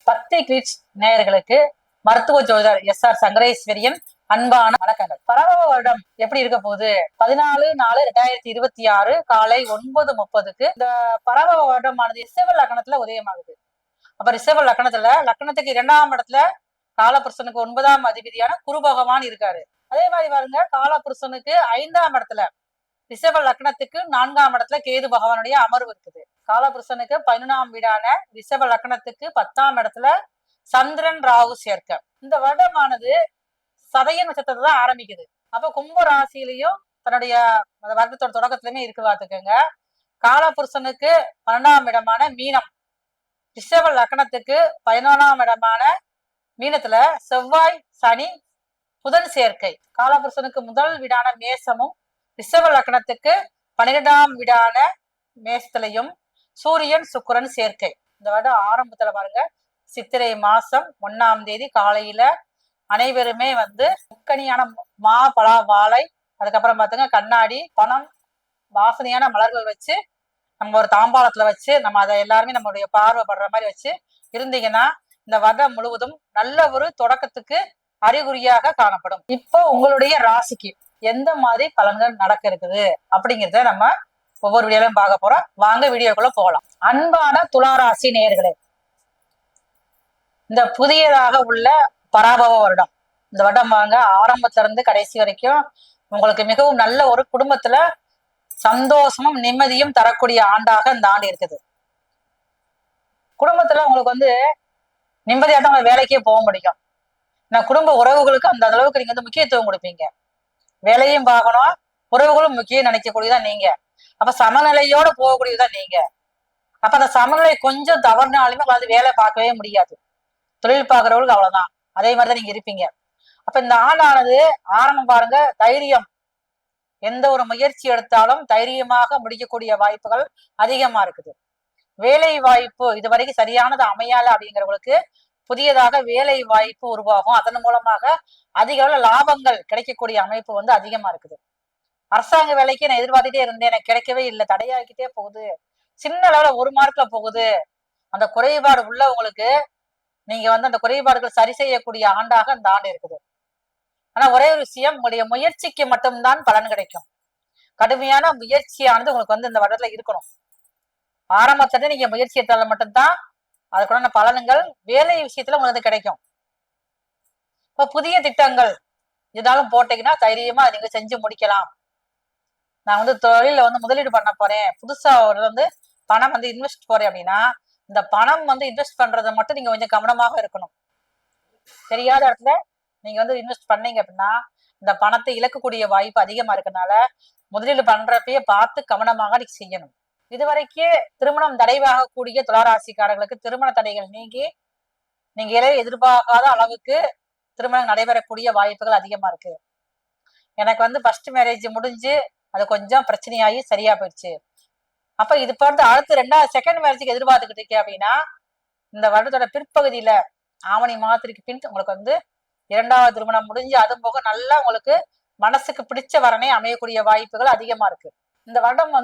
பக்தி கிளிட்ஸ் நேயர்களுக்கு மருத்துவ ஜோதிடர் எஸ்.ஆர். சங்கரேஸ்வரியின் அன்பான வணக்கங்கள். பரவ வருடம் எப்படி இருக்க போகுது? 14/4/2026 காலை 9:30க்கு இந்த பரவ வருடமானது ரிஷப லக்னத்துல உதயமாகுது. அப்ப ரிஷப லக்னத்துக்கு 2ஆம் இடத்துல காலபுருஷனுக்கு 9ஆம் அதிபதியான குரு பகவான் இருக்காரு. அதே மாதிரி பாருங்க, காலபுருஷனுக்கு 5ஆம் இடத்துல ரிஷப லக்னத்துக்கு 4ஆம் இடத்துல கேது பகவானுடைய அமர்வு இருக்குது. காலபுருஷனுக்கு 11ஆம் வீடான ரிஷப லக்னத்துக்கு 10ஆம் இடத்துல சந்திரன் ராகு சேர்க்க. இந்த வருடமானது சதய நட்சத்திரத்தை தான் ஆரம்பிக்குது. அப்ப கும்ப ராசியிலையும் தன்னுடைய வருடத்தோட தொடக்கத்திலுமே இருக்கு பார்த்துக்கோங்க. காலபுருஷனுக்கு 12ஆம் இடமான மீனம், ரிஷப லக்னத்துக்கு 11ஆம் இடமான மீனத்துல செவ்வாய் சனி புதன் சேர்க்கை. காலபுருஷனுக்கு முதல் வீடான மேசமும் ரிஷப லக்னத்துக்கு 12ஆம் வீடான மேசத்திலையும் சூரியன் சுக்கிரன் சேர்க்கை. இந்த வருடம் ஆரம்பத்துல பாருங்க, சித்திரை மாசம் 1ஆம் தேதி காலையில அனைவருமே முக்கணியான மா பலா வாழை, அதுக்கப்புறம் பாத்துங்க கண்ணாடி, பணம், வாசனையான மலர்கள் வச்சு நம்ம ஒரு தாம்பாளத்துல வச்சு நம்ம அதை எல்லாருமே நம்மளுடைய பார்வைப்படுற மாதிரி வச்சு இருந்தீங்கன்னா இந்த வருடம் முழுவதும் நல்ல ஒரு தொடக்கத்துக்கு அறிகுறியாக காணப்படும். இப்போ உங்களுடைய ராசிக்கு எந்த மாதிரி பலன்கள் நடக்க இருக்குது அப்படிங்கிறத நம்ம ஒவ்வொரு வீடியோலையும் பார்க்க போறோம். வாங்க வீடியோக்குள்ள போகலாம். அன்பான துளாராசி நேயர்களே, இந்த புதியதாக உள்ள பராபவ வருடம், இந்த வருடம் வாங்க ஆரம்பத்துல இருந்து கடைசி வரைக்கும் உங்களுக்கு மிகவும் நல்ல ஒரு குடும்பத்துல சந்தோஷமும் நிம்மதியும் தரக்கூடிய ஆண்டாக இந்த ஆண்டு இருக்குது. குடும்பத்துல உங்களுக்கு நிம்மதியாக தான் உங்க வேலைக்கே போக முடியும். நான் குடும்ப உறவுகளுக்கு அந்த அளவுக்கு நீங்க முக்கியத்துவம் கொடுப்பீங்க. வேலையும் பார்க்கணும், உறவுகளும் முக்கியம் நினைக்கக்கூடியதான் நீங்க. அப்ப சமநிலையோட போகக்கூடியதான் நீங்க. அப்ப அந்த சமநிலை கொஞ்சம் தவறுனாலுமே வேலை பார்க்கவே முடியாது. தொழில் பார்க்கறவங்களுக்கு அவ்வளவுதான். அதே மாதிரிதான் நீங்க இருப்பீங்க. அப்ப இந்த ஆண்டானது ஆரம்பம் பாருங்க, தைரியம், எந்த ஒரு முயற்சி எடுத்தாலும் தைரியமாக முடிக்கக்கூடிய வாய்ப்புகள் அதிகமா இருக்குது. வேலை வாய்ப்பு இதுவரைக்கும் சரியானது அமையால அப்படிங்கிறவங்களுக்கு புதியதாக வேலை வாய்ப்பு உருவாகும். அதன் மூலமாக அதிக அளவு லாபங்கள் கிடைக்கக்கூடிய அமைப்பு அதிகமா இருக்குது. அரசாங்க வேலைக்கு நான் எதிர்பார்த்துட்டே இருந்தேன், எனக்கு கிடைக்கவே இல்லை, தடையாகிட்டே போகுது, சின்ன அளவுல 1 மார்க்ல போகுது. அந்த குறைபாடு உள்ளவங்களுக்கு நீங்க அந்த குறைபாடுகள் சரி செய்யக்கூடிய ஆண்டாக இந்த ஆண்டு இருக்குது. ஆனா ஒரே ஒரு விஷயம், உங்களுடைய முயற்சிக்கு மட்டும்தான் பலன் கிடைக்கும். கடுமையான முயற்சியானது உங்களுக்கு இந்த வருடத்துல இருக்கணும். ஆரம்பத்துல நீங்க முயற்சி எடுத்தாலும் மட்டும்தான் அதுக்குள்ள பலன்கள் வேலை விஷயத்துல உங்களுக்கு கிடைக்கும். இப்ப புதிய திட்டங்கள் இதனாலும் போட்டீங்கன்னா தைரியமா நீங்க செஞ்சு முடிக்கலாம். நான் தொழில முதலீடு பண்ண போறேன், புதுசா ஒரு பணம் இன்வெஸ்ட் போறேன் அப்படின்னா இந்த பணம் இன்வெஸ்ட் பண்றதை மட்டும் நீங்க கொஞ்சம் கவனமாக இருக்கணும். தெரியாத இடத்துல நீங்க இன்வெஸ்ட் பண்ணீங்க அப்படின்னா இந்த பணத்தை இழக்கக்கூடிய வாய்ப்பு அதிகமா இருக்கனால முதலீடு பண்றப்பயே பார்த்து கவனமாக நீங்க செய்யணும். இதுவரைக்கும் திருமணம் தடைவாகக்கூடிய துளாராசிக்காரர்களுக்கு திருமண தடைகள் நீங்கி நீங்க எதிர்பார்க்காத அளவுக்கு திருமணம் நடைபெறக்கூடிய வாய்ப்புகள் அதிகமா இருக்கு. எனக்கு ஃபர்ஸ்ட் மேரேஜ் முடிஞ்சு அது கொஞ்சம் பிரச்சனையாகி சரியா போயிடுச்சு. அப்ப இது அடுத்து 2வது செகண்ட் மேரேஜுக்கு எதிர்பார்த்துக்கிட்டு இருக்கேன் அப்படின்னா இந்த வருடத்தோட பிற்பகுதியில ஆவணி மாதத்துக்கு பின் உங்களுக்கு 2வது திருமணம் முடிஞ்சு அது போக நல்லா உங்களுக்கு மனசுக்கு பிடிச்ச வரனே அமையக்கூடிய வாய்ப்புகள் அதிகமா இருக்கு. இந்த வருடம்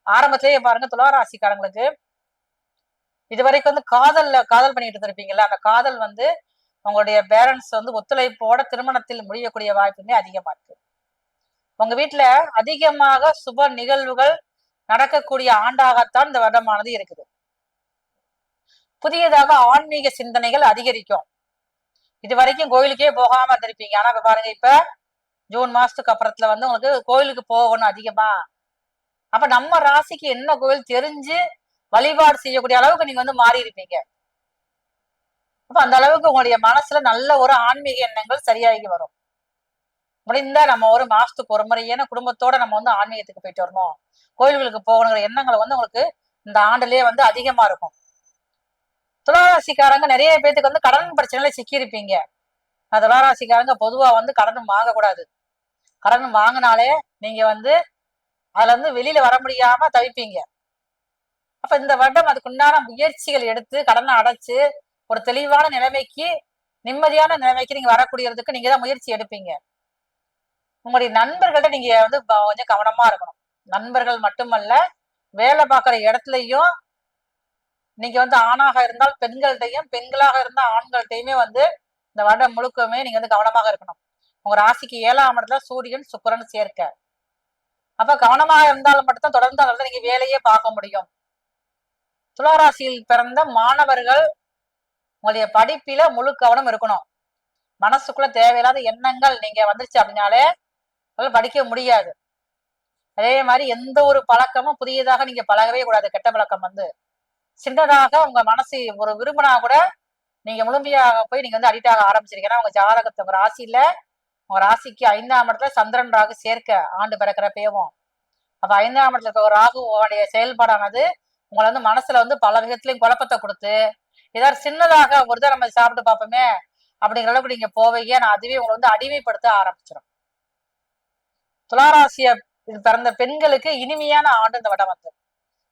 ஆரம்பத்திலேயே பாருங்க, துளாராசிக்காரங்களுக்கு இதுவரைக்கும் காதல் பண்ணிட்டு இருந்திருப்பீங்கல்ல, அந்த காதல் உங்களுடைய பேரண்ட்ஸ் ஒத்துழைப்போட திருமணத்தில் முடியக்கூடிய வாய்ப்புமே அதிகமா இருக்கு. உங்க வீட்டுல அதிகமாக சுப நிகழ்வுகள் நடக்கக்கூடிய ஆண்டாகத்தான் இந்த வருடமானது இருக்குது. புதியதாக ஆன்மீக சிந்தனைகள் அதிகரிக்கும். இது வரைக்கும் கோயிலுக்கே போகாம இருந்திருப்பீங்க. ஆனா இப்ப பாருங்க, இப்ப ஜூன் மாசத்துக்கு அப்புறத்துல உங்களுக்கு கோயிலுக்கு போகணும் அதிகமா. அப்ப நம்ம ராசிக்கு என்ன கோயில் தெரிஞ்சு வழிபாடு செய்யக்கூடிய அளவுக்கு நீங்க மாறி இருப்பீங்க. அப்ப அந்த அளவுக்கு உங்களுடைய மனசுல நல்ல ஒரு ஆன்மீக எண்ணங்கள் சரியாகி வரும். முடிந்தா நம்ம ஒரு மாசத்துக்கு ஒரு முறையான குடும்பத்தோட நம்ம ஆன்மீகத்துக்கு போயிட்டு வரணும், கோயில்களுக்கு போகணுங்கிற எண்ணங்கள் உங்களுக்கு இந்த ஆண்டுலயே அதிகமா இருக்கும். துளாராசிக்காரங்க நிறைய பேத்துக்கு கடன் பிரச்சனையில சிக்கி இருப்பீங்க. துளாராசிக்காரங்க பொதுவா கடன் வாங்கக்கூடாது. கடன் வாங்கினாலே நீங்க அதுல வெளியில வர முடியாம தவிப்பீங்க. அப்ப இந்த வருடம் அதுக்குண்டான முயற்சிகள் எடுத்து கடனை அடைச்சு ஒரு தெளிவான நிலைமைக்கு, நிம்மதியான நிலைமைக்கு நீங்க வரக்கூடியதுக்கு நீங்க தான் முயற்சி எடுப்பீங்க. உங்களுடைய நண்பர்கள்ட்ட நீங்க கொஞ்சம் கவனமா இருக்கணும். நண்பர்கள் மட்டுமல்ல, வேலை பார்க்குற இடத்துலயும் நீங்க வந்து ஆணாக இருந்தால் பெண்கள்கிட்டையும், பெண்களாக இருந்தால் ஆண்கள்கிட்டையுமே வந்து இந்த வருடம் முழுக்கமே நீங்க வந்து கவனமாக இருக்கணும். உங்க ராசிக்கு 7ஆம் இடத்துல சூரியன் சுக்கிரன் சேர்க்க. அப்ப கவனமாக இருந்தாலும் மட்டும்தான் தொடர்ந்து அதில் நீங்க வேலையே பார்க்க முடியும். துளாராசியில் பிறந்த மாணவர்கள் உங்களுடைய படிப்பில முழு கவனம் இருக்கணும். மனசுக்குள்ள தேவையில்லாத எண்ணங்கள் நீங்க வந்துருச்சு அப்படின்னாலே படிக்க முடியாது. அதே மாதிரி எந்த ஒரு பழக்கமும் புதியதாக நீங்க பழகவே கூடாது. கெட்ட பழக்கம் வந்து சின்னதாக உங்க மனசு ஒரு விரும்பினா கூட நீங்க முழுமையாக போய் நீங்க வந்து அடிக்ட் ஆக ஆரம்பிச்சிருக்கீங்க. ஏன்னா உங்க ஜாதகத்தை உங்க ராசியில உங்க ராசிக்கு 5ஆம் இடத்துல சந்திரன் ராகு சேர்க்க ஆண்டு பிறக்கிறப்பேவும். அப்ப 5ஆம் இடத்துல இருக்க ஒரு ராகுவோடைய செயல்பாடானது உங்களை வந்து மனசுல வந்து பல விதத்திலையும் குழப்பத்தை கொடுத்து ஏதாவது சின்னதாக ஒரு தான் நம்ம சாப்பிட்டு பார்ப்போமே அப்படிங்கிற அளவுக்கு நீங்க போவீங்க. நான் அதுவே உங்களை வந்து அடிமைப்படுத்த ஆரம்பிச்சிடும். துளாராசிய பிறந்த பெண்களுக்கு இனிமையான ஆண்டு இந்த வடம் வந்து.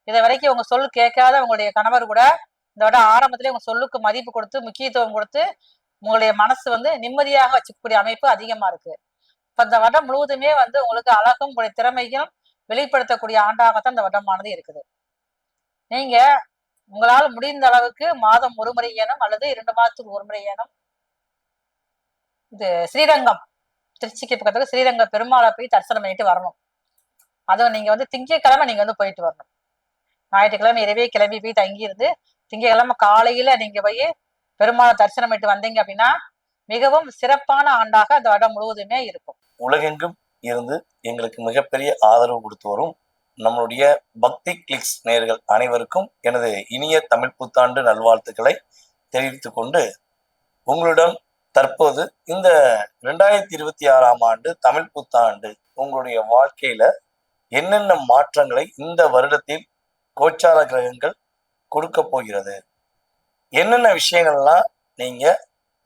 இதை வரைக்கும் உங்க சொல் கேட்காத உங்களுடைய கணவர் கூட இந்த வடம் ஆரம்பத்திலே உங்க சொல்லுக்கு மதிப்பு கொடுத்து முக்கியத்துவம் கொடுத்து உங்களுடைய மனசு வந்து நிம்மதியாக வச்சுக்கக்கூடிய அமைப்பு அதிகமா இருக்கு. இப்ப இந்த வடம் முழுவதுமே வந்து உங்களுக்கு அழகும் உங்களுடைய திறமையும் வெளிப்படுத்தக்கூடிய ஆண்டாகத்தான் இந்த வட்டமானது இருக்குது. நீங்க உங்களால் முடிந்த அளவுக்கு மாதம் ஒரு முறை ஏனும் அல்லது 2 மாதத்துக்கு ஒரு முறை ஏனும் இது ஸ்ரீரங்கம், திருச்சிக்கு பக்கத்துல ஸ்ரீரங்க பெருமாளை போய் தரிசனம் பண்ணிட்டு வரணும். அதுவும் நீங்க வந்து திங்கட்கிழமை நீங்க வந்து போயிட்டு வரணும். ஞாயிற்றுக்கிழமை இரவே கிளம்பி போய் தங்கி இருந்து திங்கட்கிழமை காலையில நீங்க போய் பெருமாளை தரிசனம் பண்ணிட்டு வந்தீங்க அப்படின்னா மிகவும் சிறப்பான ஆண்டாக அந்த வடம் முழுவதுமே இருக்கும். உலகெங்கும் இருந்து எங்களுக்கு மிகப்பெரிய ஆதரவு கொடுத்து வரும் நம்மளுடைய பக்தி கிளிக்ஸ் நேயர்கள் அனைவருக்கும் எனது இனிய தமிழ் புத்தாண்டு நல்வாழ்த்துக்களை தெரிவித்துக் கொண்டு உங்களிடம் தற்போது இந்த 2026ஆம் ஆண்டு தமிழ் புத்தாண்டு உங்களுடைய வாழ்க்கையில என்னென்ன மாற்றங்களை இந்த வருடத்தில் கோச்சார கிரகங்கள் கொடுக்க போகிறது, என்னென்ன விஷயங்கள்லாம் நீங்க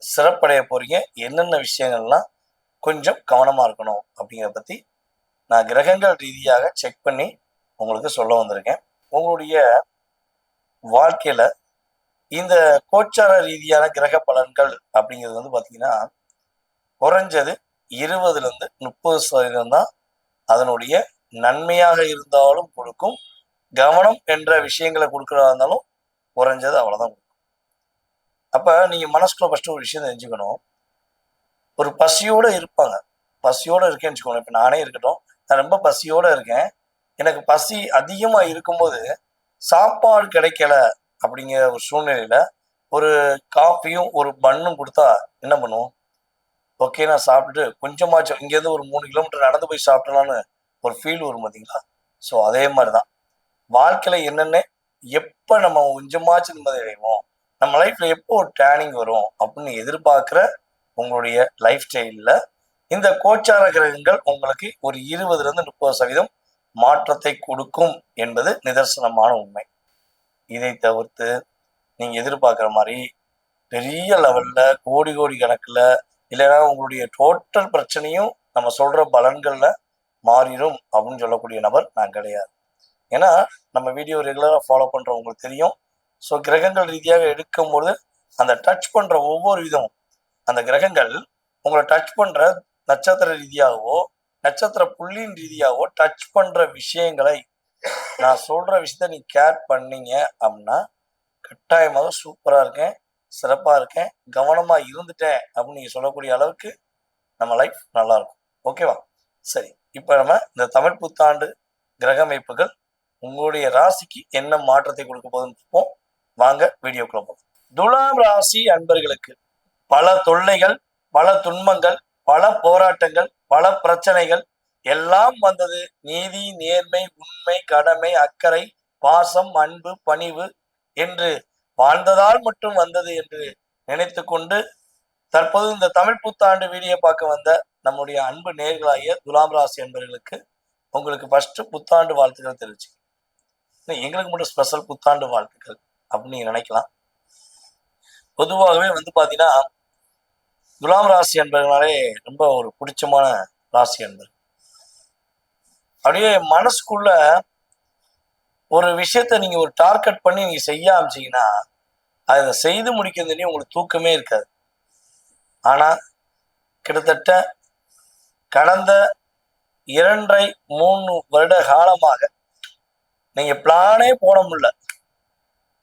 சிறப்படைய போறீங்க, என்னென்ன விஷயங்கள்லாம் கொஞ்சம் கவனமா இருக்கணும் அப்படிங்கிறத பத்தி நான் கிரகங்கள் ரீதியாக செக் பண்ணி உங்களுக்கு சொல்ல வந்திருக்கேன். உங்களுடைய வாழ்க்கையில இந்த கோச்சார ரீதியான கிரக பலன்கள் அப்படிங்கிறது வந்து பாத்தீங்கன்னா குறைஞ்சது 20-30% தான் அதனுடைய நன்மையாக இருந்தாலும் கொடுக்கும், கவனம் என்ற விஷயங்களை கொடுக்கறதா இருந்தாலும் குறைஞ்சது அவ்வளவுதான் கொடுக்கும். அப்ப நீங்க மனசுக்குள்ள ஃபர்ஸ்ட் ஒரு விஷயம் தெரிஞ்சுக்கணும். ஒரு பசியோட இருப்பாங்க, பசியோட இருக்கேன்னு வச்சுக்கோங்க. இப்ப நானே இருக்கட்டும், நான் ரொம்ப பசியோட இருக்கேன், எனக்கு பசி அதிகமா இருக்கும்போது சாப்பாடு கிடைக்கல அப்படிங்கிற ஒரு சூழ்நிலையில ஒரு காஃபியும் ஒரு பன்னும் கொடுத்தா என்ன பண்ணுவோம்? ஓகே, நான் சாப்பிட்டுட்டு கொஞ்சமாச்சும் இங்கேருந்து ஒரு 3 கிலோமீட்டர் நடந்து போய் சாப்பிட்டலான்னு ஒரு ஃபீல் வரும் பார்த்தீங்களா? ஸோ அதே மாதிரிதான் வாழ்க்கையில என்னென்ன எப்போ நம்ம கொஞ்சமாச்சும் நிம்மதி அடைவோம், நம்ம லைஃப்ல எப்போ ஒரு டேர்னிங் வரும் அப்படின்னு எதிர்பார்க்குற உங்களுடைய லைஃப் ஸ்டைலில் இந்த கோச்சார கிரகங்கள் உங்களுக்கு ஒரு 20-30% மாற்றத்தை கொடுக்கும் என்பது நிதர்சனமான உண்மை. இதை தவிர்த்து நீங்க எதிர்பார்க்குற மாதிரி பெரிய லெவல்ல கோடி கோடி கணக்குல இல்லைன்னா உங்களுடைய டோட்டல் பிரச்சனையும் நம்ம சொல்ற பலன்கள்ல மாறிடும் அப்படின்னு சொல்லக்கூடிய நபர் நான் கிடையாது. ஏன்னா நம்ம வீடியோ ரெகுலரா ஃபாலோ பண்றவங்களுக்கு தெரியும். ஸோ கிரகங்கள் ரீதியாக எடுக்கும்போது அந்த டச் பண்ற ஒவ்வொரு விதமும் அந்த கிரகங்கள் உங்களை டச் பண்ற நட்சத்திர ரீதியாகவோ நட்சத்திர புள்ளியின் ரீதியாகவோ டச் பண்ற விஷயங்களை நான் சொல்ற விஷயத்த நீ கேர் பண்ணீங்க அப்படின்னா கட்டாயமாக சூப்பரா இருக்கேன், சிறப்பா இருக்கேன், கவனமா இருந்துட்டேன் அப்படின்னு நீங்க சொல்லக்கூடிய அளவுக்கு நம்ம லைஃப் நல்லா இருக்கும். ஓகேவா? சரி, இப்ப நம்ம இந்த தமிழ் புத்தாண்டு கிரக அமைப்புகள் உங்களுடைய ராசிக்கு என்ன மாற்றத்தை கொடுக்க போகுதுன்னு பார்ப்போம். வாங்க வீடியோக்குள்ள போகும். துலாம் ராசி அன்பர்களுக்கு பல தொல்லைகள், பல துன்பங்கள், பல போராட்டங்கள், பல பிரச்சனைகள் எல்லாம் வந்தது. நீதி, நேர்மை, உண்மை, கடமை, அக்கறை, பாசம், அன்பு, பணிவு என்று வாழ்ந்ததால் மட்டும் வந்தது என்று நினைத்து கொண்டு தற்போது இந்த தமிழ் புத்தாண்டு வீடியோ பார்க்க வந்த நம்முடைய அன்பு நேர்களாகிய துலாம் ராசி அன்பர்களுக்கு உங்களுக்கு ஃபர்ஸ்ட் புத்தாண்டு வாழ்த்துக்கள் தெரிவிச்சு. எங்களுக்கு மட்டும் ஸ்பெஷல் புத்தாண்டு வாழ்த்துக்கள் அப்படின்னு நீங்க நினைக்கலாம். பொதுவாகவே வந்து பாத்தீங்கன்னா துலாம் ராசி அன்பர்களாலே ரொம்ப ஒரு பிடிச்சமான ராசி அன்பர். அப்படியே மனசுக்குள்ள ஒரு விஷயத்த நீங்க ஒரு டார்கெட் பண்ணி நீங்க செய்ய ஆரம்பிச்சீங்கன்னா அதை செய்து முடிக்கிறது உங்களுக்கு தூக்கமே இருக்காது. ஆனா கிட்டத்தட்ட கடந்த 2.5-3 வருட காலமாக நீங்க பிளானே போட முடியல,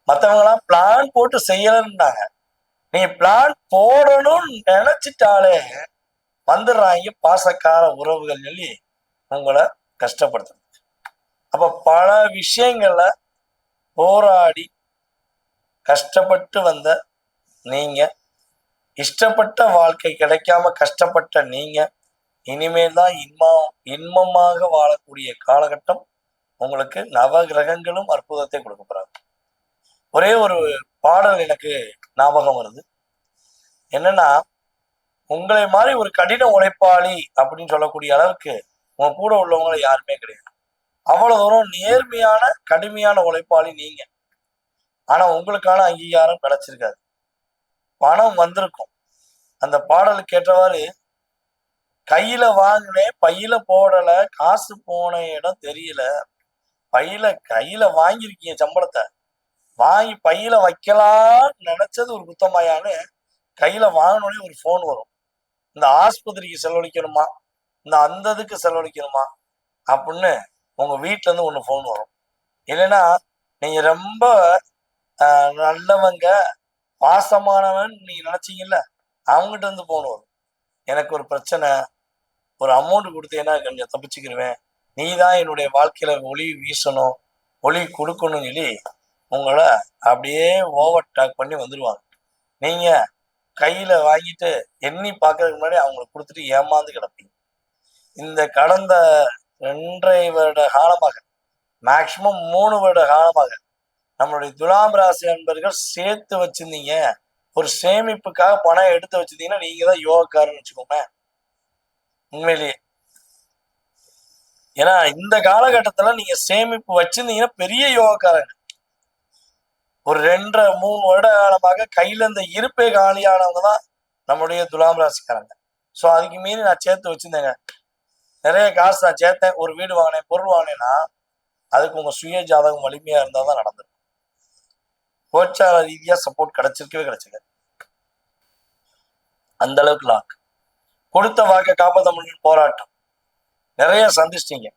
மற்றவங்களாம் பிளான் போட்டு செய்யலன்னாங்க. நீ பிளான் போடணும்னு நினைச்சிட்டாலே வந்துடுறாங்க பாசக்கார உறவுகள் சொல்லி உங்களை கஷ்டப்படுத்துறது. அப்ப பல விஷயங்கள்ல போராடி கஷ்டப்பட்டு வந்த நீங்க, இஷ்டப்பட்ட வாழ்க்கை கிடைக்காம கஷ்டப்பட்ட நீங்க, இனிமேல் தான் இன்பமாக வாழக்கூடிய காலகட்டம் உங்களுக்கு நவகிரகங்களும் அற்புதத்தை கொடுக்க போறாங்க. ஒரே ஒரு பாடல் எனக்கு ஞாபகம் வருது. என்னன்னா, உங்களை மாதிரி ஒரு கடின உழைப்பாளி அப்படின்னு சொல்லக்கூடிய அளவுக்கு உங்க கூட உள்ளவங்களை யாருமே கிடையாது. அவ்வளவு தூரம் நேர்மையான கடுமையான உழைப்பாளி நீங்க. ஆனா உங்களுக்கான அங்கீகாரம் கிடைச்சிருக்காது. பணம் வந்திருக்கும். அந்த பாடலுக்கு ஏற்றவாறு கையில வாங்கினேன் பையில போடல, காசு போன இடம் தெரியல. கையில வாங்கியிருக்கீங்க சம்பளத்தை, வாங்கி பையில வைக்கலாம்னு நினைச்சது ஒரு குத்தமாயான்னு கையில வாங்கினோடனே ஒரு போன் வரும். இந்த ஆஸ்பத்திரிக்கு செலவழிக்கணுமா, இந்த அந்த இதுக்கு செலவழிக்கணுமா அப்படின்னு உங்க வீட்டுல இருந்து ஒண்ணு போன் வரும். இல்லைன்னா நீங்க ரொம்ப நல்லவங்க பாசமானவன் நீங்க நினைச்சீங்கல்ல, அவங்ககிட்ட இருந்து போன் வரும். எனக்கு ஒரு பிரச்சனை, ஒரு அமௌண்ட் கொடுத்தேன்னா கொஞ்சம் தப்பிச்சுக்கிருவேன், நீ தான் என்னுடைய வாழ்க்கையில ஒளி வீசணும், ஒளி கொடுக்கணும்னு சொல்லி உங்களை அப்படியே ஓவர் டாக் பண்ணி வந்துடுவாங்க. நீங்க கையில வாங்கிட்டு எண்ணி பார்க்கறதுக்கு முன்னாடி அவங்களுக்கு கொடுத்துட்டு ஏமாந்து கிடப்பீங்க. இந்த கடந்த 2.5 வருட காலமாக, மேக்சிமம் 3 வருட காலமாக நம்மளுடைய துலாம் ராசி அன்பர்கள் சேர்த்து வச்சிருந்தீங்க, ஒரு சேமிப்புக்காக பணம் எடுத்து வச்சிருந்தீங்கன்னா நீங்க தான் யோகக்காரன்னு வச்சுக்கோங்க உண்மையிலேயே. ஏன்னா இந்த காலகட்டத்துல நீங்க சேமிப்பு வச்சிருந்தீங்கன்னா பெரிய யோகக்காரங்க. ஒரு 2.5-3 வருட காலமாக கையில இந்த இருப்பே காலியானவங்க தான் நம்முடைய துலாம் ராசிக்காரங்க. ஸோ அதுக்கு மீறி நான் சேர்த்து வச்சிருந்தேங்க, நிறைய காசு நான் சேர்த்தேன், ஒரு வீடு வாங்கினேன், பொருள் வாங்கினேன்னா அதுக்கு உங்க சுய ஜாதகம் வலிமையா இருந்தால் தான் நடந்திருக்கும். கோச்சார ரீதியா சப்போர்ட் கிடைச்சிருக்க. அந்த அளவுக்கு லாக். கொடுத்த வாக்கை காப்பாற்ற முடியும் போராட்டம் நிறைய சந்திச்சிட்டீங்க.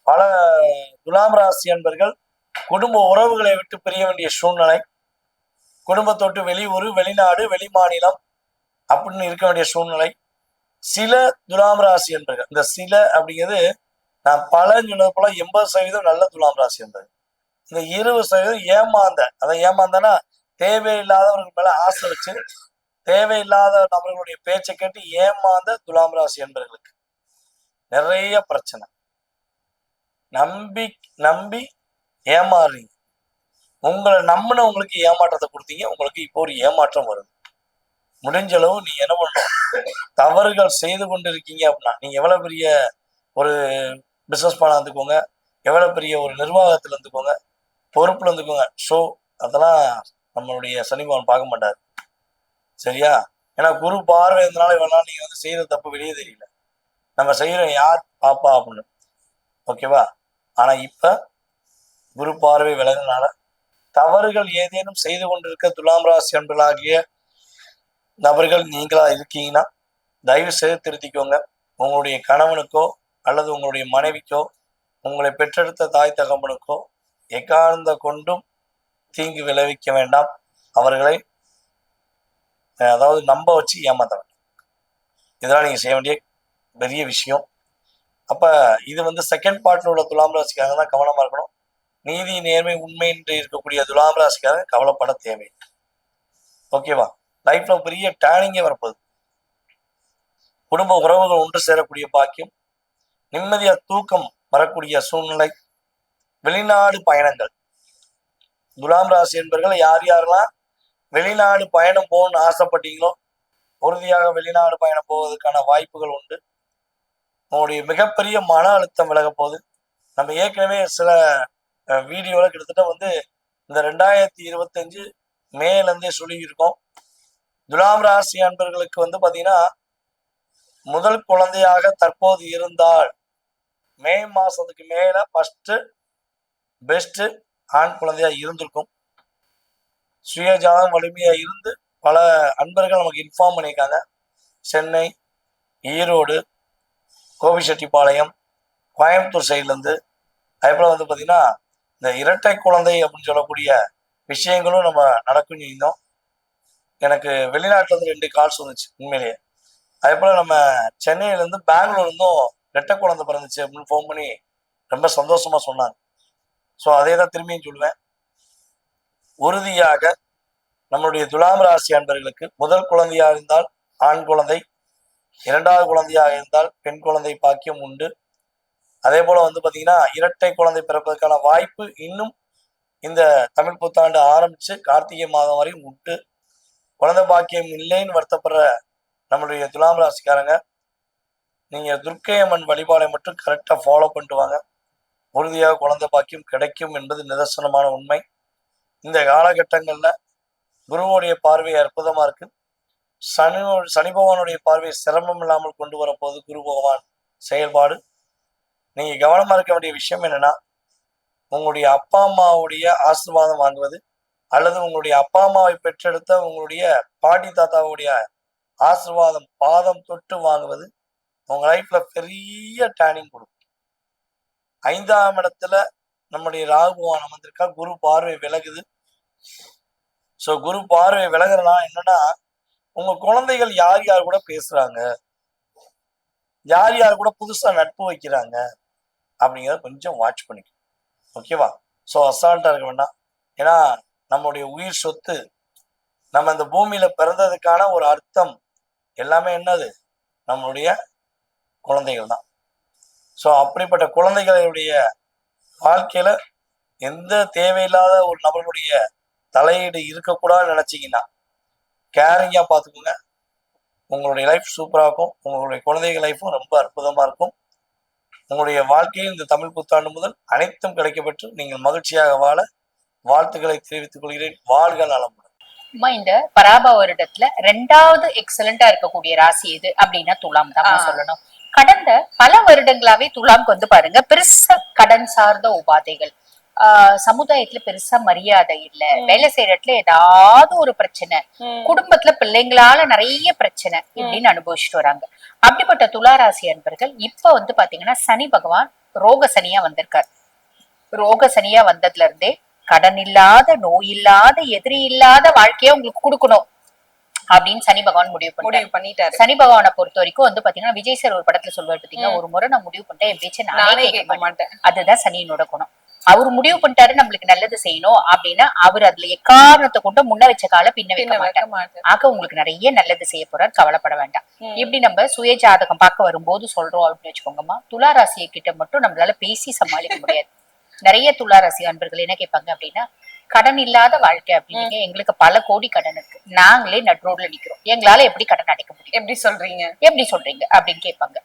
பல துலாம் ராசி அன்பர்கள் குடும்ப உறவுகளை விட்டு பிரிய வேண்டிய சூழ்நிலை, குடும்பத்தொட்டு வெளியூர், வெளிநாடு, வெளி மாநிலம் அப்படின்னு இருக்க வேண்டிய சூழ்நிலை. சில துலாம் ராசி அன்பர்கள், இந்த சில அப்படிங்கிறது நான் பல சொன்னது போல 80% நல்ல துலாம் ராசி அன்பர்கள். இந்த 20% ஏமாந்தனா தேவையில்லாதவர்கள் மேல ஆசை வச்சு தேவையில்லாத நபர்களுடைய பேச்சை கேட்டு ஏமாந்த துலாம் ராசி என்பவர்களுக்கு நிறைய பிரச்சனை. நம்பி ஏமாறுறீங்க. உங்களை நம்பினவங்களுக்கு ஏமாற்றத்தை கொடுத்தீங்க, உங்களுக்கு இப்போ ஒரு ஏமாற்றம் வருது. முடிஞ்ச அளவு நீங்க என்ன பண்ணணும், தவறுகள் செய்து கொண்டு இருக்கீங்க அப்படின்னா நீங்க எவ்வளவு பெரிய ஒரு பிசினஸ் மேனா இருந்துக்கோங்க, எவ்வளவு பெரிய ஒரு நிர்வாகத்துல இருந்துக்கோங்க, பொறுப்புல இருந்துக்கோங்க. ஸோ அதெல்லாம் நம்மளுடைய சனிபவன் பார்க்க மாட்டாரு, சரியா? ஏன்னா குரு பார்வை இருந்தனால இவனால நீங்க வந்து செய்யற தப்பு வெளியே தெரியல, நம்ம செய்யறோம் யார் பாப்பா அப்படின்னு, ஓகேவா? ஆனா இப்ப குரு பார்வை விலகுனால தவறுகள் ஏதேனும் செய்து கொண்டிருக்க துலாம் ராசி அன்பர்களாகிய நபர்கள் நீங்களா இருக்கீங்கன்னா தயவு செய்து திருத்திக்கோங்க. உங்களுடைய கணவனுக்கோ அல்லது உங்களுடைய மனைவிக்கோ உங்களை பெற்றெடுத்த தாய் தகப்பனுக்கோ எக்காரணத்தை கொண்டும் தீங்கு விளைவிக்க வேண்டாம். அவர்களை அதாவது நம்ப வச்சு ஏமாத்த வேண்டாம். இதெல்லாம் நீங்க செய்ய வேண்டிய பெரிய விஷயம். அப்ப இது வந்து செகண்ட் பார்ட்ல உள்ள துலாம் ராசிக்காக தான் கவனமா இருக்கணும். நீதி நேர்மை உண்மை என்று இருக்கக்கூடிய துலாம் ராசிக்காக கவலைப்பட தேவை, ஓகேவா? லைஃப்ல பெரிய டேர்னிங்கே வரப்போகுது. குடும்ப உறவுகள் ஒன்று சேரக்கூடிய பாக்கியம், நிம்மதியா தூக்கம் வரக்கூடிய சூழ்நிலை, வெளிநாடு பயணங்கள். துலாம் ராசி என்பவர்கள் யார் யாரெல்லாம் வெளிநாடு பயணம் போகணும்னு ஆசைப்பட்டீங்களோ உறுதியாக வெளிநாடு பயணம் போவதற்கான வாய்ப்புகள் உண்டு. உங்களுடைய மிகப்பெரிய மன அழுத்தம் விலக போகுது. நம்ம ஏற்கனவே சில வீடியோல கிட்டத்தட்ட வந்து இந்த 2025 மேலேருந்தே சொல்லியிருக்கோம். துலாம் ராசி அன்பர்களுக்கு வந்து பாத்தீங்கன்னா முதல் குழந்தையாக தற்போது இருந்தால் மே மாசத்துக்கு மேல ஃபர்ஸ்ட் பெஸ்ட் ஆண் குழந்தையா இருந்திருக்கும். சுயஜாதம் வலிமையா இருந்து பல அன்பர்கள் நமக்கு இன்ஃபார்ம் பண்ணியிருக்காங்க. சென்னை, ஈரோடு, கோபிச்செட்டிப்பாளையம், கோயம்புத்தூர் சைட்லேருந்து, அதுபோல் வந்து பார்த்தீங்கன்னா இந்த இரட்டை குழந்தை அப்படின்னு சொல்லக்கூடிய விஷயங்களும் நம்ம நடக்கும் இருந்தோம். எனக்கு வெளிநாட்டுல இருந்து 2 கால்ஸ் வந்துச்சு உண்மையிலேயே. அதே போல நம்ம சென்னையில இருந்து பெங்களூர்ல இருந்தும் ரெட்டை குழந்தை பிறந்துச்சு அப்படின்னு ஃபோன் பண்ணி ரொம்ப சந்தோஷமா சொன்னாங்க. ஸோ அதே தான் திரும்பியும் சொல்லுவேன். உறுதியாக நம்மளுடைய துலாம் ராசி அன்பர்களுக்கு முதல் குழந்தையாக இருந்தால் ஆண் குழந்தை, 2வது குழந்தையாக இருந்தால் பெண் குழந்தை பாக்கியம் உண்டு. அதே போல பாத்தீங்கன்னா இரட்டை குழந்தை பிறப்பதற்கான வாய்ப்பு இன்னும் இந்த தமிழ் புத்தாண்டு ஆரம்பிச்சு கார்த்திகை மாதம் வரையும் உண்டு. குழந்தை பாக்கியம் இல்லைன்னு வருத்தப்படுற நம்மளுடைய துலாம் ராசிக்காரங்க, நீங்க துர்க்கை அம்மன் வழிபாடை மட்டும் கரெக்டா ஃபாலோ பண்ணிட்டு வாங்க. உறுதியாக குழந்தை பாக்கியம் கிடைக்கும் என்பது நிதர்சனமான உண்மை. இந்த காலகட்டங்கள்ல குருவுடைய பார்வை அற்புதமா இருக்கு. சனி பகவானுடைய பார்வை சிரமம் இல்லாமல் கொண்டு வரப்போது குரு பகவான் செயல்பாடு. நீங்க கவனமா இருக்க வேண்டிய விஷயம் என்னன்னா, உங்களுடைய அப்பா அம்மாவுடைய ஆசீர்வாதம் வாங்குவது அல்லது உங்களுடைய அப்பா அம்மாவை பெற்றெடுத்த உங்களுடைய பாட்டி தாத்தாவுடைய ஆசீர்வாதம் பாதம் தொட்டு வாங்குவது உங்க லைஃப்ல பெரிய டேர்னிங் கொடுக்கும். 5ஆம் இடத்துல நம்முடைய ராகு பகவான் அமர்ந்திருக்கா, குரு பார்வை விலகுது. ஸோ குரு பார்வை விலகுறதுனா என்னன்னா, உங்க குழந்தைகள் யார் யார் கூட பேசுறாங்க, யார் யார் கூட புதுசா நட்பு வைக்கிறாங்க அப்படிங்கிறத கொஞ்சம் வாட்ச் பண்ணிக்கணும். ஓகேவா? ஸோ அசால்ட்டா இருக்க வேண்டாம். ஏன்னா நம்மளுடைய உயிர் சொத்து, நம்ம இந்த பூமியில பிறந்ததுக்கான ஒரு அர்த்தம் எல்லாமே என்னது, நம்மளுடைய குழந்தைகள் தான். ஸோ அப்படிப்பட்ட குழந்தைகளுடைய வாழ்க்கையில எந்த தேவையில்லாத ஒரு நபர்களுடைய தலையீடு இருக்கக்கூடாதுன்னு நினைச்சீங்கன்னா கேரிங்கா பார்த்துக்கோங்க. உங்களுடைய லைஃப் சூப்பரா இருக்கும். உங்களுடைய குழந்தைகள் லைஃப்பும் ரொம்ப அற்புதமா இருக்கும். உங்களுடைய வாழ்க்கையில் இந்த தமிழ் புத்தாண்டு முதல் அனைத்தும் கிடைக்கப்பெற்று நீங்கள் மகிழ்ச்சியாக வாழ வாழ்த்துக்களை தெரிவித்துக் கொள்கிறேன். வாழ்க நலமுடன். இந்த பராப வருடத்துல 2வது எக்ஸலண்டா இருக்கக்கூடிய ராசி எது அப்படின்னா துலாம் தான் சொல்லணும். கடந்த பல வருடங்களாவே துலாம்க்கு பாருங்க, பெருசா கடன் சார்ந்த உபாதைகள், சமுதாயத்துல பெருசா மரியாதை இல்ல, வேலை செய்யற இடத்துல ஏதாவது ஒரு பிரச்சனை, குடும்பத்துல பிள்ளைங்களால நிறைய பிரச்சனை இப்படின்னு அனுபவிச்சுட்டு வராங்க. அப்படிப்பட்ட துளாராசி அன்பர்கள் இப்ப பாத்தீங்கன்னா சனி பகவான் ரோக சனியா வந்திருக்காரு. ரோக சனியா வந்ததுல இருந்தே கடன் இல்லாத, நோய் இல்லாத, எதிரி இல்லாத வாழ்க்கைய உங்களுக்கு கொடுக்கணும் அப்படின்னு சனி பகவான் முடிவு பண்ணிட்டாரு. சனி பகவானை பொறுத்த வரைக்கும் பாத்தீங்கன்னா விஜய் சார் ஒரு படத்துல சொல்வாரு பாத்தீங்கன்னா, ஒரு முறை நான் முடிவு பண்ணிட்டேன், என் பேச்சை நானே கேட்க மாட்டேன். அதுதான் சனியினோட குணம். அவர் முடிவு பண்ணிட்டாரு நம்மளுக்கு நல்லது செய்யணும் அப்படின்னா அவர் அதுல எக்காரணத்தை கொண்டு முன்ன வச்ச கால பின்ன வைக்க மாட்டார். ஆக உங்களுக்கு நிறைய நல்லது செய்ய போறாரு, கவலைப்பட வேண்டாம். இப்படி நம்ம சுய ஜாதகம் பார்க்க வரும்போது சொல்றோம் அப்படின்னு வச்சுக்கோங்கம்மா, துளாராசியை கிட்ட மட்டும் நம்மளால பேசி சமாளிக்க முடியாது. நிறைய துளாராசி அன்பர்கள் என்ன கேட்பாங்க அப்படின்னா, கடன் இல்லாத வாழ்க்கை அப்படின்னு எங்களுக்கு பல கோடி கடன் இருக்கு, நாங்களே நட்ரோட்ல நிக்கிறோம், எங்களால எப்படி கடன் அடைக்க முடியும், எப்படி சொல்றீங்க அப்படின்னு கேட்பாங்க.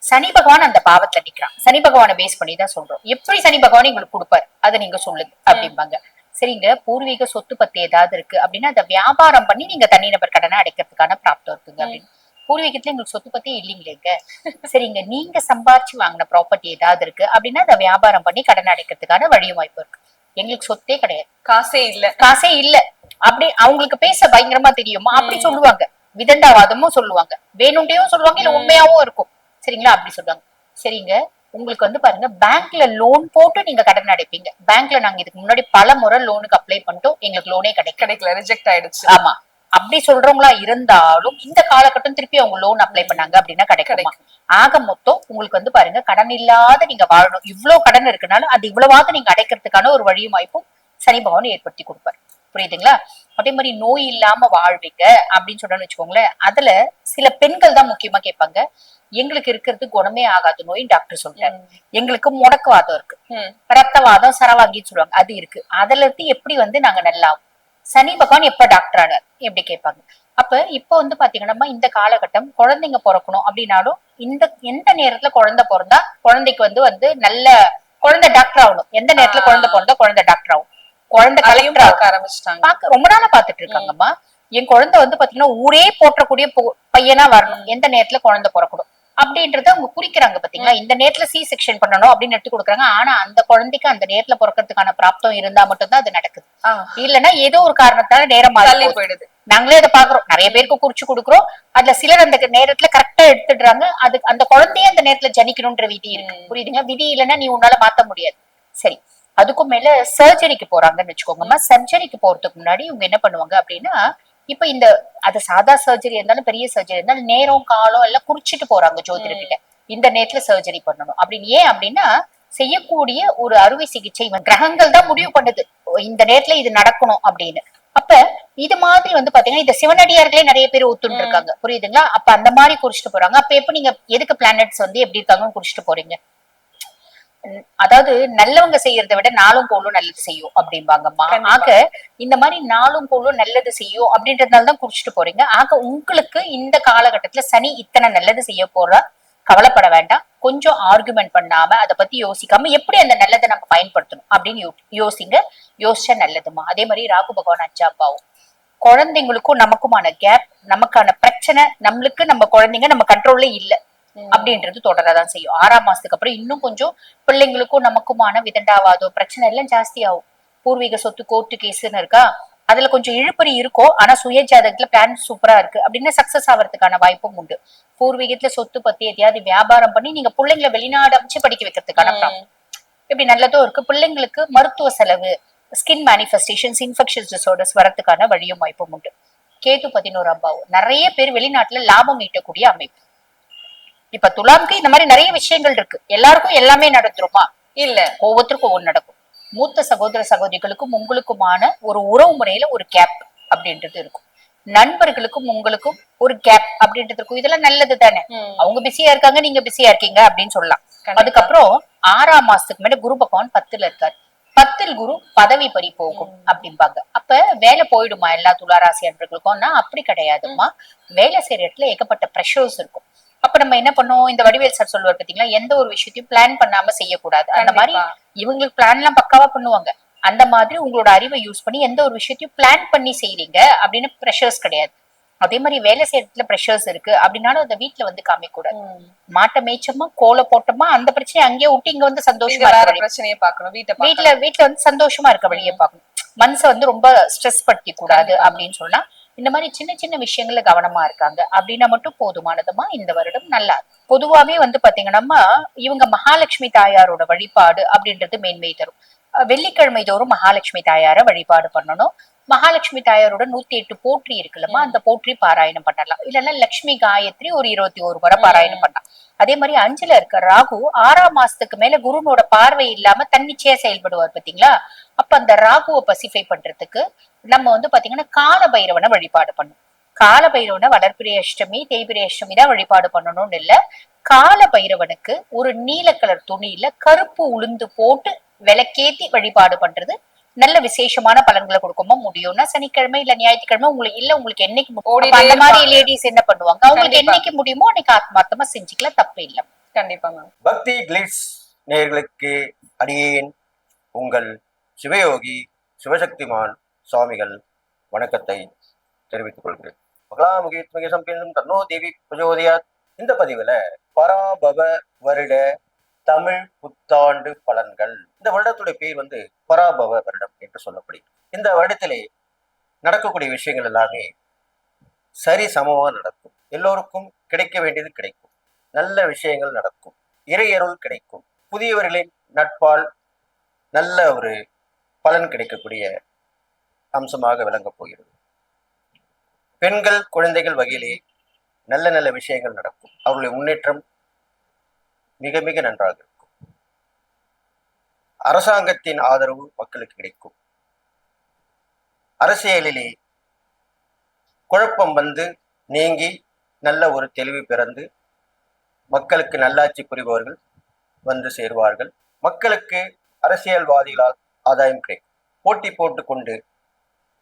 சனி பகவான் அந்த பாவத்துல நிக்கிறான். சனி பகவானை பேஸ் பண்ணி தான் சொல்றோம். எப்படி சனி பகவான் உங்களுக்கு கொடுப்பாரு அதை நீங்க சொல்லுங்க அப்படிம்பாங்க. சரிங்க, பூர்வீக சொத்து பத்தி ஏதாவது இருக்கு அப்படின்னா அதை வியாபாரம் பண்ணி நீங்க தனிநபர் கடனை அடைக்கிறதுக்கான பிராப்தம் இருக்குங்க அப்படின்னு. பூர்வீகத்துல எங்களுக்கு சொத்து பத்தி இல்லைங்களேங்க. சரிங்க, நீங்க சம்பாரிச்சு வாங்கின ப்ராப்பர்ட்டி ஏதாவது இருக்கு அப்படின்னா அதை வியாபாரம் பண்ணி கடன் அடைக்கிறதுக்கான வழியும் வாய்ப்பு இருக்கு. எங்களுக்கு சொத்தே கிடையாது, காசே இல்ல அப்படி அவங்களுக்கு பேச பயங்கரமா தெரியுமா அப்படி சொல்லுவாங்க. விதண்டாவாதமும் சொல்லுவாங்க, வேணும்டையும் சொல்லுவாங்க, இல்ல உண்மையாவும் இருக்கும். சரிங்களா, அப்படி சொல்லுவாங்க. சரிங்க, உங்களுக்கு பாருங்க, பேங்க்ல லோன் போட்டு நீங்க கடன் அடைப்பீங்க. பேங்க்ல நாங்க இதுக்கு முன்னாடி பல முறை லோனுக்கு அப்ளை பண்ணிட்டோம், எங்களுக்கு லோனே கிடைக்கல, ரிஜெக்ட் ஆயிடுச்சு. ஆமா, அப்படி சொல்றவங்களா இருந்தாலும் இந்த காலகட்டம் திருப்பி அவங்க லோன் அப்ளை பண்ணாங்க அப்படின்னா கிடைக்குமா? ஆக மொத்தம் உங்களுக்கு பாருங்க, கடன் இல்லாத நீங்க வாழணும். இவ்வளவு கடன் இருக்குனாலும் அது இவ்வளவாவது நீங்க அடைக்கிறதுக்கான ஒரு வழியும் வாய்ப்பும் சனி பகவான் ஏற்படுத்தி கொடுப்பாரு. புரியுதுங்களா? அதே மாதிரி நோய் இல்லாம வாழ்வீங்க அப்படின்னு சொன்னு வச்சுக்கோங்களேன். அதுல சில பெண்கள் தான் முக்கியமா கேட்பாங்க, எங்களுக்கு இருக்கிறது குணமே ஆகாத நோய் டாக்டர் சொல்லிட்டாரு, எங்களுக்கு முடக்குவாதம் இருக்கு, ரத்தவாதம், சரவாங்கின்னு சொல்லுவாங்க, அது இருக்கு, அதுல இருந்து எப்படி நாங்க நல்லா சனி பகவான் எப்ப டாக்டர் ஆனார் எப்படி கேட்பாங்க. அப்ப இப்ப பாத்தீங்கன்னா இந்த காலகட்டம் குழந்தைங்க பிறக்கணும் அப்படின்னாலும் எந்த நேரத்துல குழந்தை பிறந்தா குழந்தைக்கு நல்ல குழந்தை டாக்டர் ஆகணும், எந்த நேரத்துல குழந்தை பிறந்தா குழந்தை டாக்டர் ஆகும், குழந்தை கலெக்டர் ஆக ஆரம்பிச்சுட்டாங்க. ரொம்ப நாளா பாத்துட்டு இருக்காங்கம்மா. என் குழந்தை பாத்தீங்கன்னா ஊரே போற்றக்கூடிய பையனா வரணும், எந்த நேரத்துல குழந்தை பிறக்கணும் அப்படின்றத அவங்க குறிக்கிறாங்க. பாத்தீங்களா, இந்த நேரத்துல சி செக்ஷன் பண்ணணும் அப்படின்னு எடுத்து கொடுக்குறாங்க. ஆனா அந்த குழந்தைக்கு அந்த நேரத்துல பிறக்கிறதுக்கான பிராப்தம் இருந்தா மட்டும்தான் அது நடக்குது. இல்லன்னா ஏதோ ஒரு காரணத்தால நேரம் போயிடுது. நாங்களே அதை பாக்குறோம், நிறைய பேருக்கு குறிச்சு கொடுக்குறோம். அதுல சிலர் அந்த நேரத்துல கரெக்டா எடுத்துடுறாங்க. அது அந்த குழந்தைய அந்த நேரத்துல ஜனிக்கணும்ன்ற விதி இருக்கு. புரியுதுங்க? விதி இல்லைன்னா நீ உன்னால மாத்த முடியாது. சரி, அதுக்கும் மேல சர்ஜரிக்கு போறாங்கன்னு வச்சுக்கோங்கம்மா. சர்ஜரிக்கு போறதுக்கு முன்னாடி இவங்க என்ன பண்ணுவாங்க அப்படின்னா, இப்ப இந்த அது சாதா சர்ஜரி இருந்தாலும் பெரிய சர்ஜரி இருந்தாலும் நேரம் காலம் எல்லாம் குறிச்சிட்டு போறாங்க ஜோதிடர்கிட்ட. இந்த நேரத்துல சர்ஜரி பண்ணணும் அப்படின்னு. ஏன் அப்படின்னா செய்யக்கூடிய ஒரு அறுவை சிகிச்சை கிரகங்கள் தான் முடிவு பண்ணுது இந்த நேரத்துல இது நடக்கணும் அப்படின்னு. அப்ப இது மாதிரி பாத்தீங்கன்னா இந்த சிவனடியார்களே நிறைய பேர் ஒத்துண்டு இருக்காங்க, புரியுதுங்களா? அப்ப அந்த மாதிரி குறிச்சிட்டு போறாங்க. அப்ப எப்ப நீங்க எதுக்கு பிளானட்ஸ் எப்படி இருக்காங்கன்னு குறிச்சிட்டு போறீங்க? அதாவது நல்லவங்க செய்யறதை விட நாளும் கோளும் நல்லது செய்யும் அப்படிம்பாங்கம்மா. ஆக இந்த மாதிரி நாளும் கோளும் நல்லது செய்யும் அப்படின்றதுனாலதான் குறிச்சிட்டு போறீங்க. ஆக உங்களுக்கு இந்த காலகட்டத்துல சனி இத்தனை நல்லது செய்ய போறா, கவலைப்பட வேண்டாம். கொஞ்சம் ஆர்குமெண்ட் பண்ணாம அதை பத்தி யோசிக்காம எப்படி அந்த நல்லதை நம்ம பயன்படுத்தணும் அப்படின்னு யோசிங்க. யோசிச்சா நல்லதுமா. அதே மாதிரி ராகு பகவான் 5ஆம் பாவம், குழந்தைங்களுக்கும் நமக்குமான கேப், நமக்கான பிரச்சனை, நம்மளுக்கு நம்ம குழந்தைங்க நம்ம கண்ட்ரோல்ல இல்ல அப்படின்றது தொடரதான் செய்யும். 6ஆம் மாசத்துக்கு அப்புறம் இன்னும் கொஞ்சம் பிள்ளைங்களுக்கும் நமக்குமான விதண்டாவாதம் பிரச்சனை எல்லாம் ஜாஸ்தி ஆகும். பூர்வீக சொத்து கோர்ட்டு கேஸ்ன்னு இருக்கா, அதுல கொஞ்சம் இழுபறி இருக்கும். ஆனா சுய ஜாதகத்துல பிளான் சூப்பரா இருக்கு அப்படின்னா சக்சஸ் ஆகிறதுக்கான வாய்ப்பும் உண்டு. பூர்வீகத்துல சொத்து பத்தி எதையாவது வியாபாரம் பண்ணி நீங்க பிள்ளைங்களை வெளிநாடு அமைச்சு படிக்க வைக்கிறதுக்கான இப்படி நல்லதும் இருக்கு. பிள்ளைங்களுக்கு மருத்துவ செலவு, ஸ்கின் மேனிஃபெஸ்டேஷன்ஸ், இன்ஃபெக்ஷன்ஸ் டிசார்டர்ஸ் வரதுக்கான வழியும் வாய்ப்பும் உண்டு. கேது 11ஆம் பாவம், நிறைய பேர் வெளிநாட்டுல லாபம் ஈட்டக்கூடிய அமைப்பு. இப்ப துலாம்க்கு இந்த மாதிரி நிறைய விஷயங்கள் இருக்கு. எல்லாருக்கும் எல்லாமே நடந்துருமா? இல்ல, ஒவ்வொருத்தருக்கும் ஒவ்வொன்று நடக்கும். மூத்த சகோதர சகோதரிகளுக்கும் உங்களுக்குமான ஒரு உறவு முறையில ஒரு கேப் அப்படின்றது இருக்கும். நண்பர்களுக்கும் உங்களுக்கும் ஒரு கேப் அப்படின்றது இருக்கும். இதெல்லாம் நல்லது தானே. அவங்க பிஸியா இருக்காங்க, நீங்க பிஸியா இருக்கீங்க அப்படின்னு சொல்லலாம். அதுக்கப்புறம் 6ஆம் மாசத்துக்கு மேல குரு பகவான் 10ல இருக்காரு. 10ல் குரு பதவி பறி போகும் அப்படிம்பாங்க. அப்ப வேலை போயிடுமா எல்லா துளாராசி அன்பர்களுக்கும்னா அப்படி கிடையாதுமா. வேலை செய்யற இடத்துல ஏகப்பட்ட ப்ரெஷர்ஸ் இருக்கும். அப்ப நம்ம என்ன பண்ணோம், இந்த வடிவேல் சார் சொல்லுவார் பாத்தீங்களா, எந்த ஒரு விஷயத்தையும் பிளான் பண்ணாம செய்யக்கூடாது. அந்த மாதிரி இவங்களுக்கு பிளான் எல்லாம் பக்காவா பண்ணுவாங்க. அந்த மாதிரி உங்களோட அறிவை யூஸ் பண்ணி எந்த ஒரு விஷயத்தையும் பிளான் பண்ணி செய்றீங்க அப்படின்னு ப்ரெஷர்ஸ் கிடையாது. அதே மாதிரி வேலை செய்யறதுல ப்ரெஷர்ஸ் இருக்கு அப்படின்னாலும் அந்த வீட்டுல காமிக்க கூடாது. மாட்ட மேய்ச்சமா கோல போட்டோமா அந்த பிரச்சனையை அங்கேயே விட்டு இங்க சந்தோஷமா பிரச்சனையை பாக்கணும். வீட்டுல சந்தோஷமா இருக்க வழியை பாக்கணும். மனசை ரொம்ப ஸ்ட்ரெஸ் படுத்தி கூடாது அப்படின்னு சொன்னா இந்த மாதிரி சின்ன சின்ன விஷயங்கள்ல கவனமா இருக்காங்க அப்படின்னா மட்டும் போதுமானதுமா. இந்த வருடம் நல்லா பொதுவாவே பாத்தீங்கன்னா இவங்க மகாலட்சுமி தாயாரோட வழிபாடு அப்படின்றது மேன்மை தரும். வெள்ளிக்கிழமை தோறும் மகாலட்சுமி தாயார வழிபாடு பண்ணணும். மகாலட்சுமி தாயாரோட 108 போற்றி இருக்குல்லமா, அந்த போற்றி பாராயணம் பண்ணலாம். இல்லைன்னா லட்சுமி காயத்ரி ஒரு 21 முறை பாராயணம் பண்ணலாம். அதே மாதிரி 5ல இருக்க ராகு 6ஆம் மாசத்துக்கு மேல குருனோட பார்வை இல்லாம தன்னிச்சையா செயல்படுவார் பாத்தீங்களா. அப்ப அந்த ராகுவை பசிஃபை பண்றதுக்கு நம்ம பாத்தீங்கன்னா கால பைரவனை வழிபாடு பண்ணணும். கால பைரவனை வளர்பிறை அஷ்டமி தேய்பிறை அஷ்டமி தான் வழிபாடு பண்ணணும்னு இல்ல. கால பைரவனுக்கு ஒரு நீல கலர் துணியில கருப்பு உளுந்து போட்டு விளக்கேத்தி வழிபாடு பண்றது நல்ல விசேஷமான பலன்களை கொடுக்குமா. முடியும்னா சனிக்கிழமை இல்ல ஞாயிற்றுக்கிழமை உங்களுக்கு என்னைக்கு அந்த மாதிரி லேடிஸ் என்ன பண்ணுவாங்க, அவங்களுக்கு என்னைக்கு முடியுமோ அன்னைக்கு ஆத்மார்த்தமா செஞ்சுக்கலாம், தப்பு இல்லை. கண்டிப்பா மேம். பக்தி கிளிட்ஸ் நேயர்களுக்கு அடியேன் உங்கள் சிவயோகி சிவசக்திமான் சுவாமிகள் வணக்கத்தை தெரிவித்துக் கொள்கிறேன். மகளாமுகி சம்பேந்தும் தன்னோ தேவி பிரஜோதயாத். இந்த பதிவுல பராபவ வருட தமிழ் புத்தாண்டு பலன்கள். இந்த வருடத்துடைய பேர் பராபவ வருடம் என்று சொல்லப்படுகிறது. இந்த வருடத்திலே நடக்கக்கூடிய விஷயங்கள் எல்லாமே சரி சமமா நடக்கும். எல்லோருக்கும் கிடைக்க வேண்டியது கிடைக்கும். நல்ல விஷயங்கள் நடக்கும். இறையருள் கிடைக்கும். புதியவர்களின் நட்பால் நல்ல ஒரு பலன் கிடைக்கக்கூடிய அம்சமாக விளங்கப் போகிறது. பெண்கள் குழந்தைகள் வகையிலே நல்ல நல்ல விஷயங்கள் நடக்கும். அவர்களுடைய முன்னேற்றம் மிக மிக நன்றாக இருக்கும். அரசாங்கத்தின் ஆதரவு மக்களுக்கு கிடைக்கும். அரசியலிலே குழப்பம் நீங்கி நல்ல ஒரு தெளிவு பிறந்து மக்களுக்கு நல்லாட்சி புரிபவர்கள் சேருவார்கள். மக்களுக்கு அரசியல்வாதிகளால் ஆதாயம் கிடைக்கும். போட்டி போட்டு கொண்டு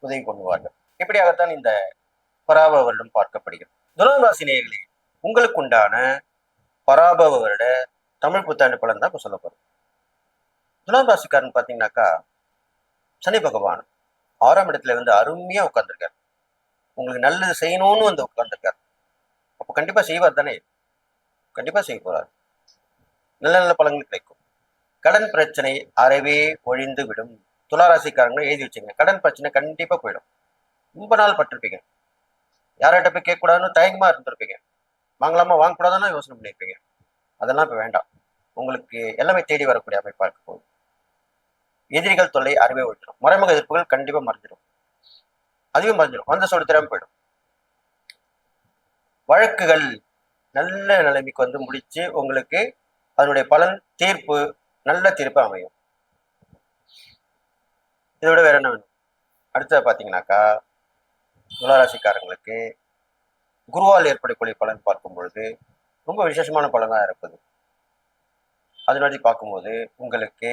உதவி பண்ணுவார்கள். இப்படியாகத்தான் இந்த பராபவ வருடம் பார்க்கப்படுகிறது. துலாம் ராசி நேயர்களே, உங்களுக்கு உண்டான பராபவ வருட தமிழ் புத்தாண்டு பலன் தான் இப்ப சொல்ல போறோம். துலாம் ராசிக்காரன் பாத்தீங்கன்னாக்கா சனி பகவான் 6ஆம் இடத்துல அருமையா உட்கார்ந்துருக்காரு. உங்களுக்கு நல்லது செய்யணும்னு உட்கார்ந்துருக்காரு. அப்ப கண்டிப்பா செய்வார் தானே, கண்டிப்பா செய்ய போறாரு. நல்ல நல்ல பலன்கள் கிடைக்கும். கடன் பிரச்சனை அறவே ஒழிந்து விடும். துளாராசிக்காரங்க எழுதி வச்சுங்க, கடன் பிரச்சனை கண்டிப்பா போயிடும். ரொம்ப நாள் பட்டிருப்பீங்க, யார்கிட்ட போய் கேட்கக்கூடாதுன்னு தயங்கமா இருந்திருப்பீங்க. வாங்கலாமா வாங்கக்கூடாதுன்னு யோசனை பண்ணியிருப்பீங்க. அதெல்லாம் இப்ப வேண்டாம். உங்களுக்கு எல்லாமே தேடி வரக்கூடிய அமைப்பா இருக்க போகுது. எதிரிகள் தொல்லை அறவே ஒழிச்சிடும். மறைமுக எதிர்ப்புகள் கண்டிப்பா மறைஞ்சிடும். அதுவே மறைஞ்சிடும். வந்த சொல்லி திறமை போயிடும். வழக்குகள் நல்ல நிலைமைக்கு வந்து முடிச்சு உங்களுக்கு அதனுடைய பலன் தீர்ப்பு நல்ல தீர்ப்பு அமையும். இதை விட வேற என்ன வேணும்? அடுத்தது பார்த்தீங்கன்னாக்கா துளாராசிக்காரங்களுக்கு குருவால் ஏற்படக்கூடிய பலன் பார்க்கும் பொழுது ரொம்ப விசேஷமான பலனாக இருப்பது. அதனால பார்க்கும்போது உங்களுக்கு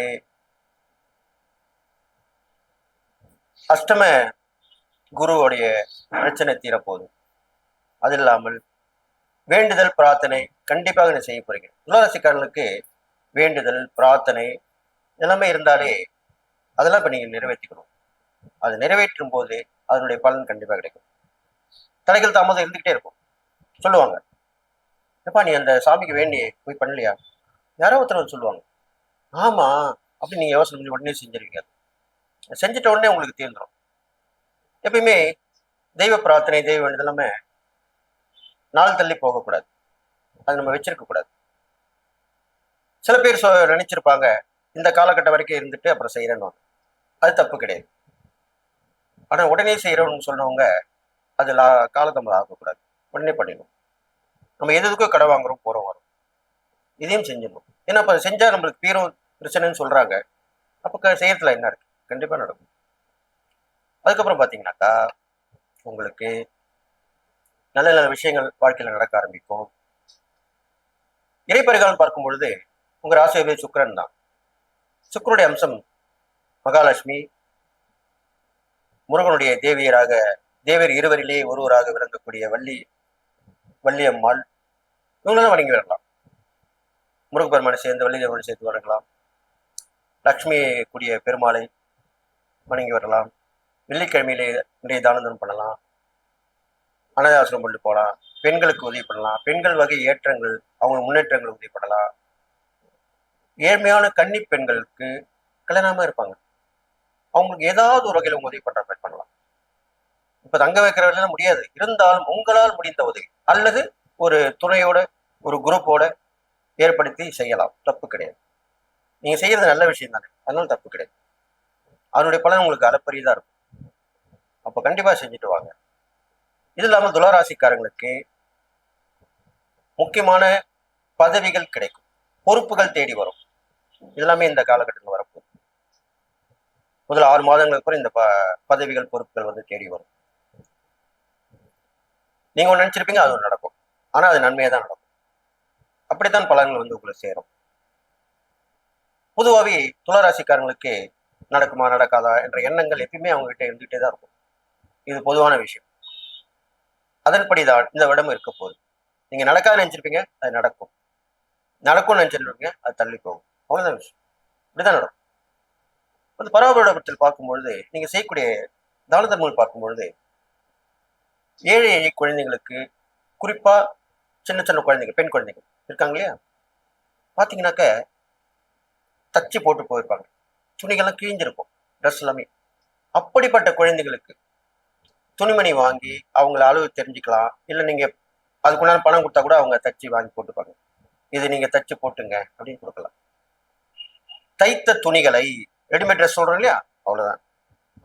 அஷ்டம குருவுடைய பிரச்சனை தீரப்போகுது. அது இல்லாமல் வேண்டுதல் பிரார்த்தனை கண்டிப்பாக நான் செய்ய போறீங்க. துளாராசிக்காரர்களுக்கு வேண்டுதல் பிரார்த்தனை எல்லாமே இருந்தாலே அதெல்லாம் இப்ப நீங்க நிறைவேற்றிக்கணும். அது நிறைவேற்றும் போது அதனுடைய பலன் கண்டிப்பாக கிடைக்கும். தடைகள் தாமதம் இருந்துகிட்டே இருக்கும். சொல்லுவாங்க, எப்பா நீ அந்த சாமிக்கு வேண்டி போய் பண்ணலையா? யாரோ ஒருத்தர் வந்து சொல்லுவாங்க, ஆமா அப்படி நீங்க யோசனை பண்ணி உடனே செஞ்சிருவீங்க. செஞ்சுட்ட உடனே உங்களுக்கு தீர்ந்துடும். எப்பயுமே தெய்வ பிரார்த்தனை தெய்வ வேண்டுதல் எல்லாமே நாள் தள்ளி போகக்கூடாது. அது நம்ம வச்சிருக்க கூடாது. சில பேர் நினைச்சிருப்பாங்க இந்த காலகட்டம் வரைக்கும் இருந்துட்டு அப்புறம் செய்யறேன்னு. அது தப்பு கிடையாது. ஆனா உடனே செய்யறோம்னு சொன்னவங்க அது காலதாமதம் ஆகக்கூடாது. உடனே பண்ணிடணும். நம்ம எதுக்கோ கடை வாங்குறோம் போறோம் வரோம், இதையும் செஞ்சிடணும். ஏன்னா அப்ப செஞ்சா நம்மளுக்கு பீரும் பிரச்சனைன்னு சொல்றாங்க. அப்ப செய்யறதுல என்ன இருக்கு? கண்டிப்பா நடக்கும். அதுக்கப்புறம் பாத்தீங்கன்னாக்கா உங்களுக்கு நல்ல நல்ல விஷயங்கள் வாழ்க்கையில நடக்க ஆரம்பிக்கும். இறைப்பரிகாலம் பார்க்கும் பொழுது உங்க ராசியை சுக்கிரன் தான். சுக்கிரனுடைய அம்சம் மகாலட்சுமி, முருகனுடைய தேவியர் இருவரிலேயே ஒருவராக விளங்கக்கூடிய வள்ளி அம்மாள், இவங்களெல்லாம் வணங்கி வரலாம். முருகப்பெருமானை சேர்ந்து வள்ளி தேவனை சேர்த்து வரலாம். லக்ஷ்மி கூடிய பெருமாளை வணங்கி வரலாம். வெள்ளிக்கிழமையிலே இன்றைய தானந்தம் பண்ணலாம். அனாதாசிரம் கொண்டு போகலாம். பெண்களுக்கு உதவி பண்ணலாம். பெண்கள் வகை ஏற்றங்கள் அவங்க முன்னேற்றங்கள் உதவி பண்ணலாம். ஏழ்மையான கன்னி பெண்களுக்கு கல்யாணமா இருப்பாங்க, அவங்களுக்கு ஏதாவது ஒரு வகையில் உதவி பண்ற மாதிரி பண்ணலாம். இப்ப தங்க வைக்கிறவர்கள் முடியாது, இருந்தாலும் உங்களால் முடிந்த உதவி அல்லது ஒரு துணையோட ஒரு குரூப்போட ஏற்படுத்தி செய்யலாம். தப்பு கிடையாது. நீங்க செய்யறது நல்ல விஷயம் தானே, அதனால தப்பு கிடையாது. அதனுடைய பலன் உங்களுக்கு அளப்பரியதா இருக்கும். அப்ப கண்டிப்பா செஞ்சுட்டு வாங்க. இது இல்லாம துளாராசிக்காரங்களுக்கு முக்கியமான பதவிகள் கிடைக்கும், பொறுப்புகள் தேடி வரும். இதெல்லாமே இந்த காலகட்டத்தில் வரப்போகுது. முதல் 6 மாதங்களுக்கு அப்புறம் இந்த பதவிகள் பொறுப்புகள் வந்து தேடி வரும். நீங்க ஒன்று நினைச்சிருப்பீங்க, அது ஒன்று நடக்கும். ஆனா அது நன்மையா தான் நடக்கும். அப்படித்தான் பலன்கள் வந்து உங்களை சேரும். பொதுவாகவே துளாராசிக்காரங்களுக்கு நடக்குமா நடக்காதா என்ற எண்ணங்கள் எப்பயுமே அவங்க கிட்ட இருந்துகிட்டே தான் இருக்கும். இது பொதுவான விஷயம். அதன்படிதான் இந்த வருடம் இருக்க போகுது. நீங்க நடக்காத நினைச்சிருப்பீங்க, அது நடக்கும். நடக்கும்னு நினைச்சிருப்பீங்க, அது தள்ளி போகும். அவ்வளவுதான் விஷயம். இப்படிதான் நடக்கும். அந்த பராபரத்தில் பார்க்கும்பொழுது நீங்க செய்யக்கூடிய தான தர்மங்கள் பார்க்கும்பொழுது ஏழை குழந்தைங்களுக்கு, குறிப்பா சின்ன சின்ன குழந்தைங்க, பெண் குழந்தைங்க இருக்காங்க இல்லையா, பாத்தீங்கன்னாக்க தச்சு போட்டு போயிருப்பாங்க, துணிகள்லாம் கிழிஞ்சிருக்கும், ட்ரெஸ் எல்லாமே. அப்படிப்பட்ட குழந்தைகளுக்கு துணிமணி வாங்கி அவங்கள அளவு தெரிஞ்சுக்கலாம். இல்லை நீங்க அதுக்குண்டான பணம் கொடுத்தா கூட அவங்க தச்சு வாங்கி போட்டுப்பாங்க. இது நீங்க தச்சு போட்டுங்க அப்படின்னு கொடுக்கலாம். தைத்த துணிகளை ரெடிமேட் ட்ரெஸ் சொல்றோம் இல்லையா, அவ்வளவுதான்.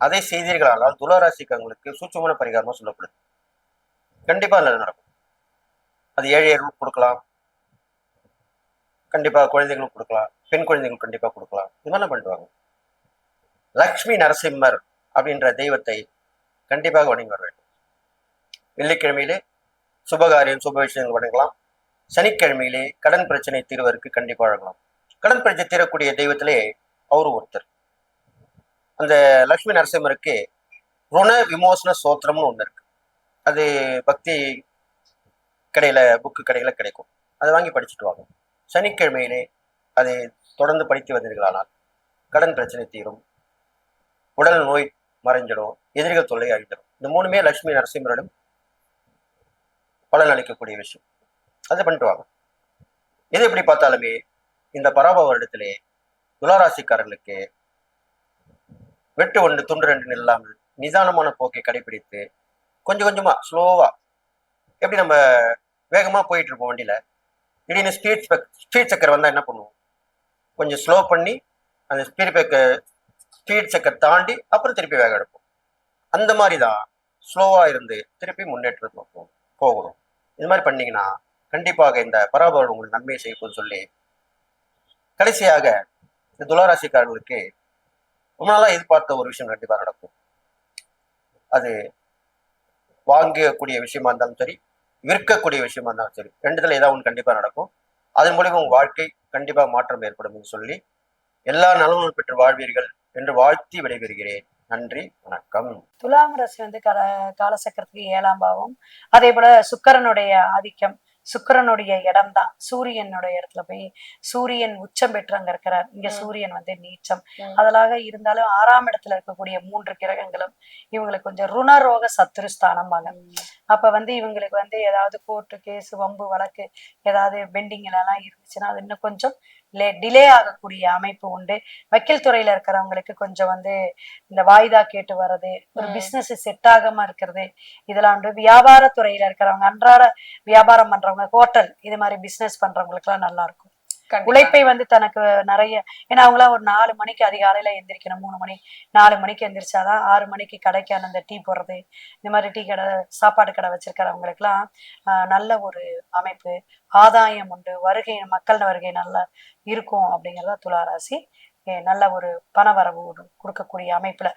அதை செய்தீர்களானால் துளாராசிக்காரங்களுக்கு சூட்சமான பரிகாரமா சொல்லப்படுது. கண்டிப்பா நல்லது நடக்கும். அது ஏழையர்களும் கொடுக்கலாம், கண்டிப்பா குழந்தைகளும் கொடுக்கலாம், பெண் குழந்தைகளும் கண்டிப்பா கொடுக்கலாம். இது மாதிரிலாம் பண்ணுவாங்க. லக்ஷ்மி நரசிம்மர் அப்படின்ற தெய்வத்தை கண்டிப்பாக வணங்கி வர வேண்டும். வெள்ளிக்கிழமையிலே சுபகாரியம் சுப விஷயங்கள் வணங்கலாம். சனிக்கிழமையிலே கடன் பிரச்சனை தீர்வதற்கு கண்டிப்பாக வழங்கலாம். கடன் பிரச்சனை தீரக்கூடிய தெய்வத்திலே அவரும் ஒருத்தர். அந்த லக்ஷ்மி நரசிம்மருக்கு ருண விமோசன சோத்திரம்னு ஒண்ணு இருக்கு. அது பக்தி புக்கு கடையில கிடைக்கும். அதை வாங்கி படிச்சுட்டு வாங்க. சனிக்கிழமையிலே அதை தொடர்ந்து படித்து வந்தீர்களானால் கடன் பிரச்சனை தீரும், உடல் நோய் மறைஞ்சிடும், எதிரிகள் தொல்லை அழிஞ்சிடும். இந்த 3மே லட்சுமி நரசிம்மரிடம் பலன் அளிக்கக்கூடிய விஷயம். அதை பண்ணிட்டு வாங்க. எது எப்படி பார்த்தாலுமே இந்த பராப வருடத்திலே துளாராசிக்காரர்களுக்கு வெட்டு ஒன்று துண்டு ரெண்டு இல்லாமல் நிதானமான போக்கை கடைபிடித்து கொஞ்சம் கொஞ்சமா ஸ்லோவா, எப்படி நம்ம வேகமா போயிட்டு இருப்போம் வண்டியில, திடீர்னு ஸ்பீட் சக்கர் வந்தா என்ன பண்ணுவோம், கொஞ்சம் ஸ்லோ பண்ணி அந்த ஸ்பீட் செக்கர் தாண்டி அப்புறம் திருப்பி வேகம் எடுப்போம். அந்த மாதிரி தான் ஸ்லோவாக இருந்து திருப்பி முன்னேற்றத்துக்கு போகணும். இது மாதிரி பண்ணீங்கன்னா கண்டிப்பாக இந்த பராபரம் உங்களுக்கு நன்மையை செய்யும் சொல்லி, கடைசியாக இந்த துளாராசிக்காரர்களுக்கு ரொம்ப நாளாக எதிர்பார்த்த ஒரு விஷயம் கண்டிப்பாக நடக்கும். அது வாங்கக்கூடிய விஷயமா இருந்தாலும் சரி, விற்கக்கூடிய விஷயமா இருந்தாலும் சரி, ரெண்டுத்துல ஏதாவது ஒன்று கண்டிப்பாக நடக்கும். அதன் மூலியமா உங்கள் வாழ்க்கை கண்டிப்பாக மாற்றம் ஏற்படும் சொல்லி எல்லா நலமும் பெற்று வாழ்வீர்கள் என்று வாழ்த்தி விடைபெறுகிறேன். நன்றி, வணக்கம். துலாம் ராசி வந்து காலசக்கரத்துக்கு 7ஆம் பாவம். அதே போல சுக்கிரனுடைய ஆதிக்கம், சுக்கிரனுடைய இடம் தான் சூரியனுடைய இடத்துல போய் சூரியன் உச்சம் பெற்று அங்க இருக்கிறார். இங்க சூரியன் வந்து நீச்சம். அதனால இருந்தாலும் 6ஆம் இடத்துல இருக்கக்கூடிய 3 கிரகங்களும் இவங்களுக்கு கொஞ்சம் ருணரோக சத்துருஸ்தானம் வாங்க. அப்ப வந்து இவங்களுக்கு வந்து ஏதாவது கோர்ட்டு கேஸ் வம்பு வழக்கு ஏதாவது பெண்டிங்ல எல்லாம் இருந்துச்சுன்னா அது இன்னும் கொஞ்சம் டிலே ஆகக்கூடிய அமைப்பு உண்டு. வக்கீல் துறையில இருக்கிறவங்களுக்கு கொஞ்சம் வந்து இந்த வாய்தா கேட்டு வர்றது, ஒரு பிசினஸ் செட் ஆகாம இருக்கிறது, இதெல்லாம் உண்டு. வியாபார துறையில இருக்கிறவங்க, அன்றாட வியாபாரம் பண்றவங்க, ஹோட்டல் இது மாதிரி பிசினஸ் பண்றவங்களுக்கு எல்லாம் நல்லா இருக்கும். உழைப்பை வந்து தனக்கு நிறைய, ஏன்னா அவங்களாம் ஒரு 4 மணிக்கு அதிகாலையில எந்திரிக்கணும். 3 மணி 4 மணிக்கு எந்திரிச்சாதான் 6 மணிக்கு கடைக்கு அந்த டீ போடுறது, இந்த மாதிரி டீ கடை சாப்பாடு கடை வச்சிருக்கிறவங்களுக்கு எல்லாம் நல்ல ஒரு அமைப்பு, ஆதாயம் உண்டு, வருகை மக்கள் வருகை நல்லா இருக்கும் அப்படிங்கிறத துளாராசி நல்ல ஒரு பண வரவு கொடுக்கக்கூடிய அமைப்புல,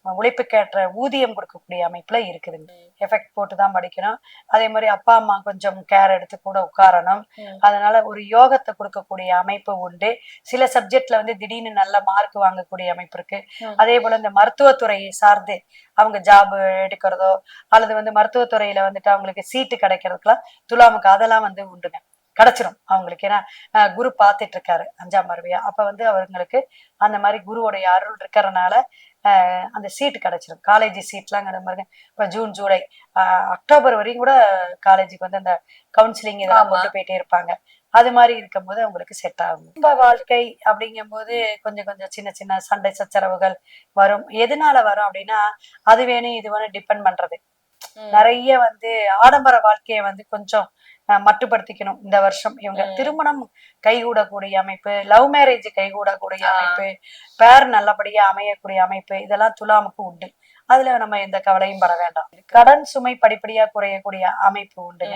உழைப்புக்கேற்ற ஊதியம் கொடுக்கக்கூடிய அமைப்புல இருக்குதுங்க. எஃபெக்ட் போட்டுதான் படிக்கணும். அதே மாதிரி அப்பா அம்மா கொஞ்சம் கேர் எடுத்து கூட உட்காரணும். அதனால ஒரு யோகத்தை கொடுக்கக்கூடிய அமைப்பு உண்டு. சில சப்ஜெக்ட்ல வந்து திடீர்னு நல்ல மார்க் வாங்கக்கூடிய அமைப்பு இருக்கு. அதே போல இந்த மருத்துவத்துறையை சார்ந்து அவங்க ஜாப் எடுக்கிறதோ அல்லது வந்து மருத்துவத்துறையில வந்துட்டு அவங்களுக்கு சீட்டு கிடைக்கிறதுக்கெல்லாம் துலாமுக்கு அதெல்லாம் வந்து உண்டுங்க, கிடைச்சிரும் அவங்களுக்கு. ஏன்னா குரு பார்த்துட்டு இருக்காரு 5ஆம் பார்வையா. அப்ப வந்து அவங்களுக்கு அந்த மாதிரி குருவோடைய அருள் இருக்கிறதுனால அந்த சீட்டு கிடைச்சிடும். காலேஜ் சீட்லாம் பாருங்க, இப்ப ஜூன் ஜூலை அக்டோபர் வரையும் கூட காலேஜுக்கு வந்து அந்த கவுன்சிலிங் இதெல்லாம் கொண்டு போயிட்டே இருப்பாங்க. அது மாதிரி இருக்கும்போது அவங்களுக்கு செட் ஆகும். குடும்ப வாழ்க்கை அப்படிங்கும் போது கொஞ்சம் கொஞ்சம் சின்ன சின்ன சண்டை சச்சரவுகள் வரும். எதனால வரும் அப்படின்னா அது வேணும் இது வேணும் டிபெண்ட் பண்றது. நிறைய வந்து ஆடம்பர வாழ்க்கையை வந்து கொஞ்சம் மட்டுப்படுத்திக்கணும் இந்த வருஷம். இவங்க திருமணம் கைகூடக்கூடிய அமைப்பு, லவ் மேரேஜ் கைகூடக்கூடிய அமைப்பு, பேர் நல்லபடியா அமையக்கூடிய அமைப்பு, இதெல்லாம் துலாமுக்கு உண்டு. அதுல நம்ம எந்த கவலையும் பட வேண்டாம். கடன் சுமை படிப்படியா குறையக்கூடிய அமைப்பு உண்டு.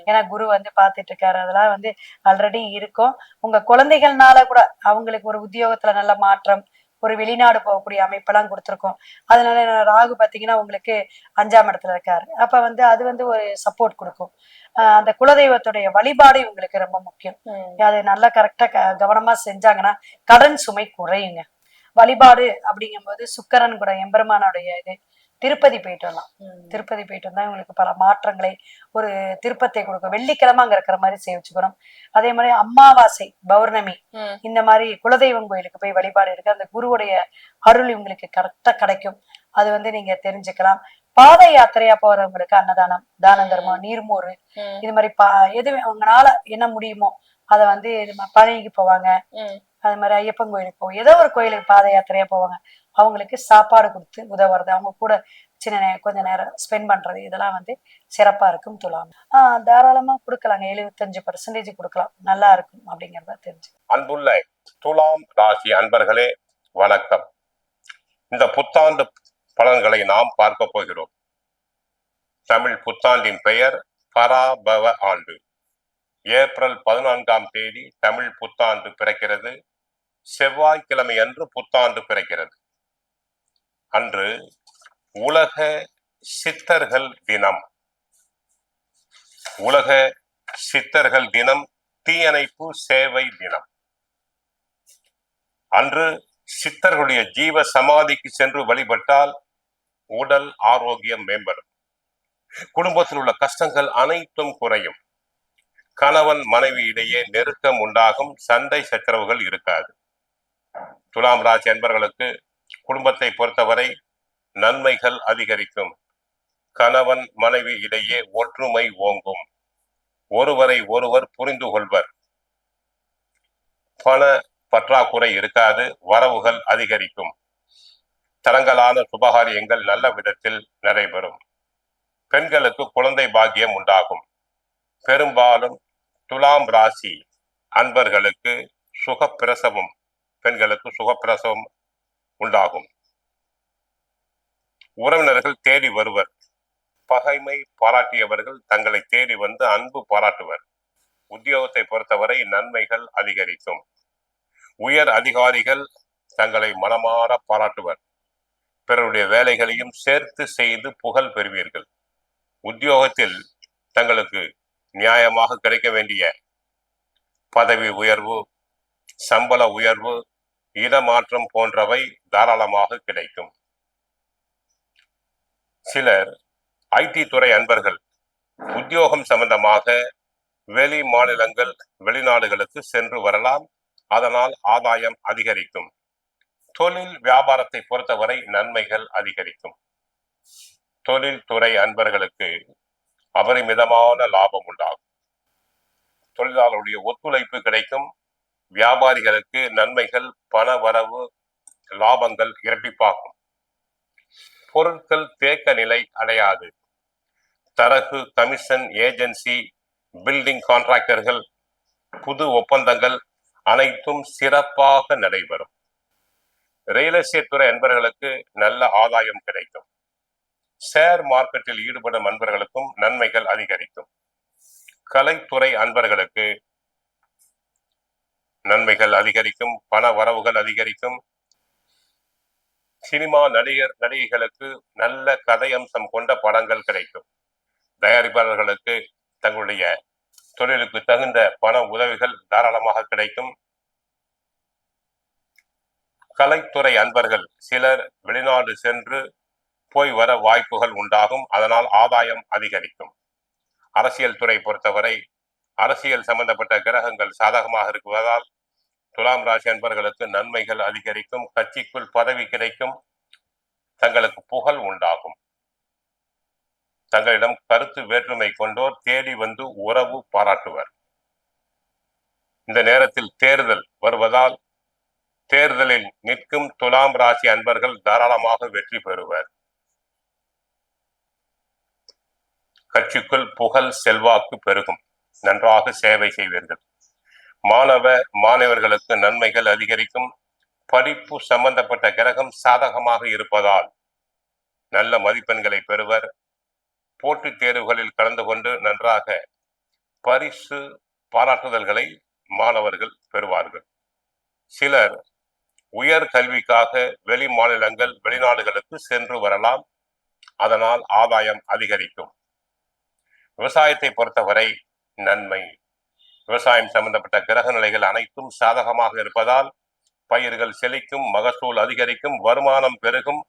ஏன்னா குரு வந்து பாத்துட்டு இருக்காரு. அதெல்லாம் வந்து ஆல்ரெடி இருக்கும். உங்க குழந்தைகள்னால கூட அவங்களுக்கு ஒரு உத்தியோகத்துல நல்ல மாற்றம், ஒரு வெளிநாடு போகக்கூடிய அமைப்பெல்லாம் கொடுத்துருக்கோம். அதனால ராகு பாத்தீங்கன்னா உங்களுக்கு 5ஆம் இடத்துல இருக்காரு. அப்ப வந்து அது வந்து ஒரு சப்போர்ட் கொடுக்கும். அந்த குலதெய்வத்துடைய வழிபாடு இவங்களுக்கு ரொம்ப முக்கியம். அது நல்லா கரெக்டா கவனமா செஞ்சாங்கன்னா கடன் சுமை குறையுங்க. வழிபாடு அப்படிங்கும் போது சுக்கிரன் கூட எம்பெருமானுடைய இது திருப்பதி போயிட்டு வரலாம். திருப்பதி போயிட்டு வந்தா இவங்களுக்கு பல மாற்றங்களை, ஒரு திருப்பத்தை கொடுக்கும். வெள்ளிக்கிழமை அங்க இருக்கிற மாதிரி சேவிச்சுக்கணும். அதே மாதிரி அமாவாசை பௌர்ணமி இந்த மாதிரி குலதெய்வம் கோயிலுக்கு போய் வழிபாடு இருக்கு. அந்த குருவுடைய அருள் இவங்களுக்கு கரெக்டா கிடைக்கும். அது வந்து நீங்க தெரிஞ்சுக்கலாம். பாத யாத்திரையா போறவங்களுக்கு அன்னதானம், தான தர்மம், நீர்மோறு இது மாதிரி எது அவங்களால என்ன முடியுமோ அதை வந்து பழனிக்கு போவாங்க. அது மாதிரி ஐயப்பன் கோயிலுக்கு போவோம். ஏதோ ஒரு கோயிலுக்கு பாத யாத்திரையா போவாங்க. அவங்களுக்கு சாப்பாடு கொடுத்து உதவுறது, அவங்க கூட கொஞ்ச நேரம் ஸ்பெண்ட் பண்றது, இதெல்லாம் வந்து சிறப்பா இருக்கும் துலாம். தாராளமா கொடுக்கலாங்க. 75% கொடுக்கலாம், நல்லா இருக்கும் அப்படிங்கறத தெரிஞ்சு. அன்புள்ள துலாம் ராசி அன்பர்களே வணக்கம். இந்த புத்தாண்டு பலன்களை நாம் பார்க்க போகிறோம். தமிழ் புத்தாண்டின் பெயர் பராபவ ஆண்டு. ஏப்ரல் 14ஆம் தேதி தமிழ் புத்தாண்டு பிறக்கிறது. செவ்வாய்க்கிழமை அன்று புத்தாண்டு பிறக்கிறது. அன்று உலக சித்தர்கள் தினம். உலக சித்தர்கள் தினம், தீயணைப்பு சேவை தினம். அன்று சித்தர்களுடைய ஜீவ சமாதிக்கு சென்று வழிபட்டால் உடல் ஆரோக்கியம் மேம்படும். குடும்பத்தில் உள்ள கஷ்டங்கள் அனைத்தும் குறையும். கணவன் மனைவி இடையே நெருக்கம் உண்டாகும். சண்டை சச்சரவுகள் இருக்காது. துலாம் ராசி அன்பர்களுக்கு குடும்பத்தை பொறுத்தவரை நன்மைகள் அதிகரிக்கும். கணவன் மனைவி இடையே ஒற்றுமை ஓங்கும். ஒருவரை ஒருவர் புரிந்து கொள்வர். பண பற்றாக்குறை இருக்காது. வரவுகள் அதிகரிக்கும். தடங்கலான சுபகாரியங்கள் நல்ல விதத்தில் நடைபெறும். பெண்களுக்கு குழந்தை பாக்கியம் உண்டாகும். பெரும்பாலும் துலாம் ராசி அன்பர்களுக்கு சுகப்பிரசவம், பெண்களுக்கு சுகப்பிரசவம் உண்டாகும். உறவினர்கள் தேடி வருவர். பகைமை பாராட்டியவர்கள் தங்களை தேடி வந்து அன்பு பாராட்டுவர். உத்தியோகத்தை பொறுத்தவரை நன்மைகள் அதிகரிக்கும். உயர் அதிகாரிகள் தங்களை மனமாற பாராட்டுவர். பிறருடைய வேலைகளையும் சேர்த்து செய்து புகழ் பெறுவீர்கள். உத்தியோகத்தில் தங்களுக்கு நியாயமாக கிடைக்க வேண்டிய பதவி உயர்வு, சம்பள உயர்வு, இடமாற்றம் போன்றவை தாராளமாக கிடைக்கும். சிலர் ஐடி துறை அன்பர்கள் உத்தியோகம் சம்பந்தமாக வெளி மாநிலங்கள், வெளிநாடுகளுக்கு சென்று வரலாம். அதனால் ஆதாயம் அதிகரிக்கும். தொழில் வியாபாரத்தை பொறுத்தவரை நன்மைகள் அதிகரிக்கும். தொழில் துறை அன்பர்களுக்கு அபரிமிதமான லாபம் உண்டாகும். தொழிலாளருடைய ஒத்துழைப்பு கிடைக்கும். வியாபாரிகளுக்கு நன்மைகள், பண வரவு, லாபங்கள் இரட்டிப்பாகும். பொருட்கள் தேக்க நிலை அடையாது. தரகு, கமிஷன், ஏஜென்சி, பில்டிங் கான்ட்ராக்டர்கள், புது ஒப்பந்தங்கள் அனைத்தும் சிறப்பாக நடைபெறும். ரியல் எஸ்டேட் துறை அன்பர்களுக்கு நல்ல ஆதாயம் கிடைக்கும். ஷேர் மார்க்கெட்டில் ஈடுபடும் அன்பர்களுக்கும் நன்மைகள் அதிகரிக்கும். கலைத்துறை அன்பர்களுக்கு நன்மைகள் அதிகரிக்கும். பண வரவுகள் அதிகரிக்கும். சினிமா நடிகர் நடிகைகளுக்கு நல்ல கதை அம்சம் கொண்ட படங்கள் கிடைக்கும். தயாரிப்பாளர்களுக்கு தங்களுடைய தொழிலுக்கு தகுந்த பண உதவிகள் தாராளமாக கிடைக்கும். கலைத்துறை அன்பர்கள் சிலர் வெளிநாடு சென்று போய் வர வாய்ப்புகள் உண்டாகும். அதனால் ஆதாயம் அதிகரிக்கும். அரசியல் துறை பொறுத்தவரை அரசியல் சம்பந்தப்பட்ட கிரகங்கள் சாதகமாக இருக்குவதால் துலாம் ராசி அன்பர்களுக்கு நன்மைகள் அதிகரிக்கும். கட்சிக்குள் பதவி கிடைக்கும். தங்களுக்கு புகழ் உண்டாகும். தங்களிடம் கருத்து வேற்றுமை கொண்டோர் தேடி வந்து உறவு பாராட்டுவர். இந்த நேரத்தில் தேர்தல் வருவதால் தேர்தலில் நிற்கும் துலாம் ராசி அன்பர்கள் தாராளமாக வெற்றி பெறுவர். கட்சிக்குள் புகழ், செல்வாக்கு பெருகும். நன்றாக சேவை செய்வீர்கள். மாணவர்களுக்கு நன்மைகள் அதிகரிக்கும். படிப்பு சம்பந்தப்பட்ட கிரகம் சாதகமாக இருப்பதால் நல்ல மதிப்பெண்களை பெறுவர். போட்டித் தேர்வுகளில் கலந்து கொண்டு நன்றாக பரிசு, பாராட்டுதல்களை மாணவர்கள் பெறுவார்கள். சிலர் உயர் கல்விக்காக வெளி மாநிலங்கள், வெளிநாடுகளுக்கு சென்று வரலாம். அதனால் ஆதாயம் அதிகரிக்கும். விவசாயத்தை பொறுத்தவரை நன்மை. விவசாயம் சம்பந்தப்பட்ட கிரக நிலைகள் அனைத்தும் சாதகமாக இருப்பதால் பயிர்கள் செழிக்கும், மகசூல் அதிகரிக்கும், வருமானம் பெருகும்.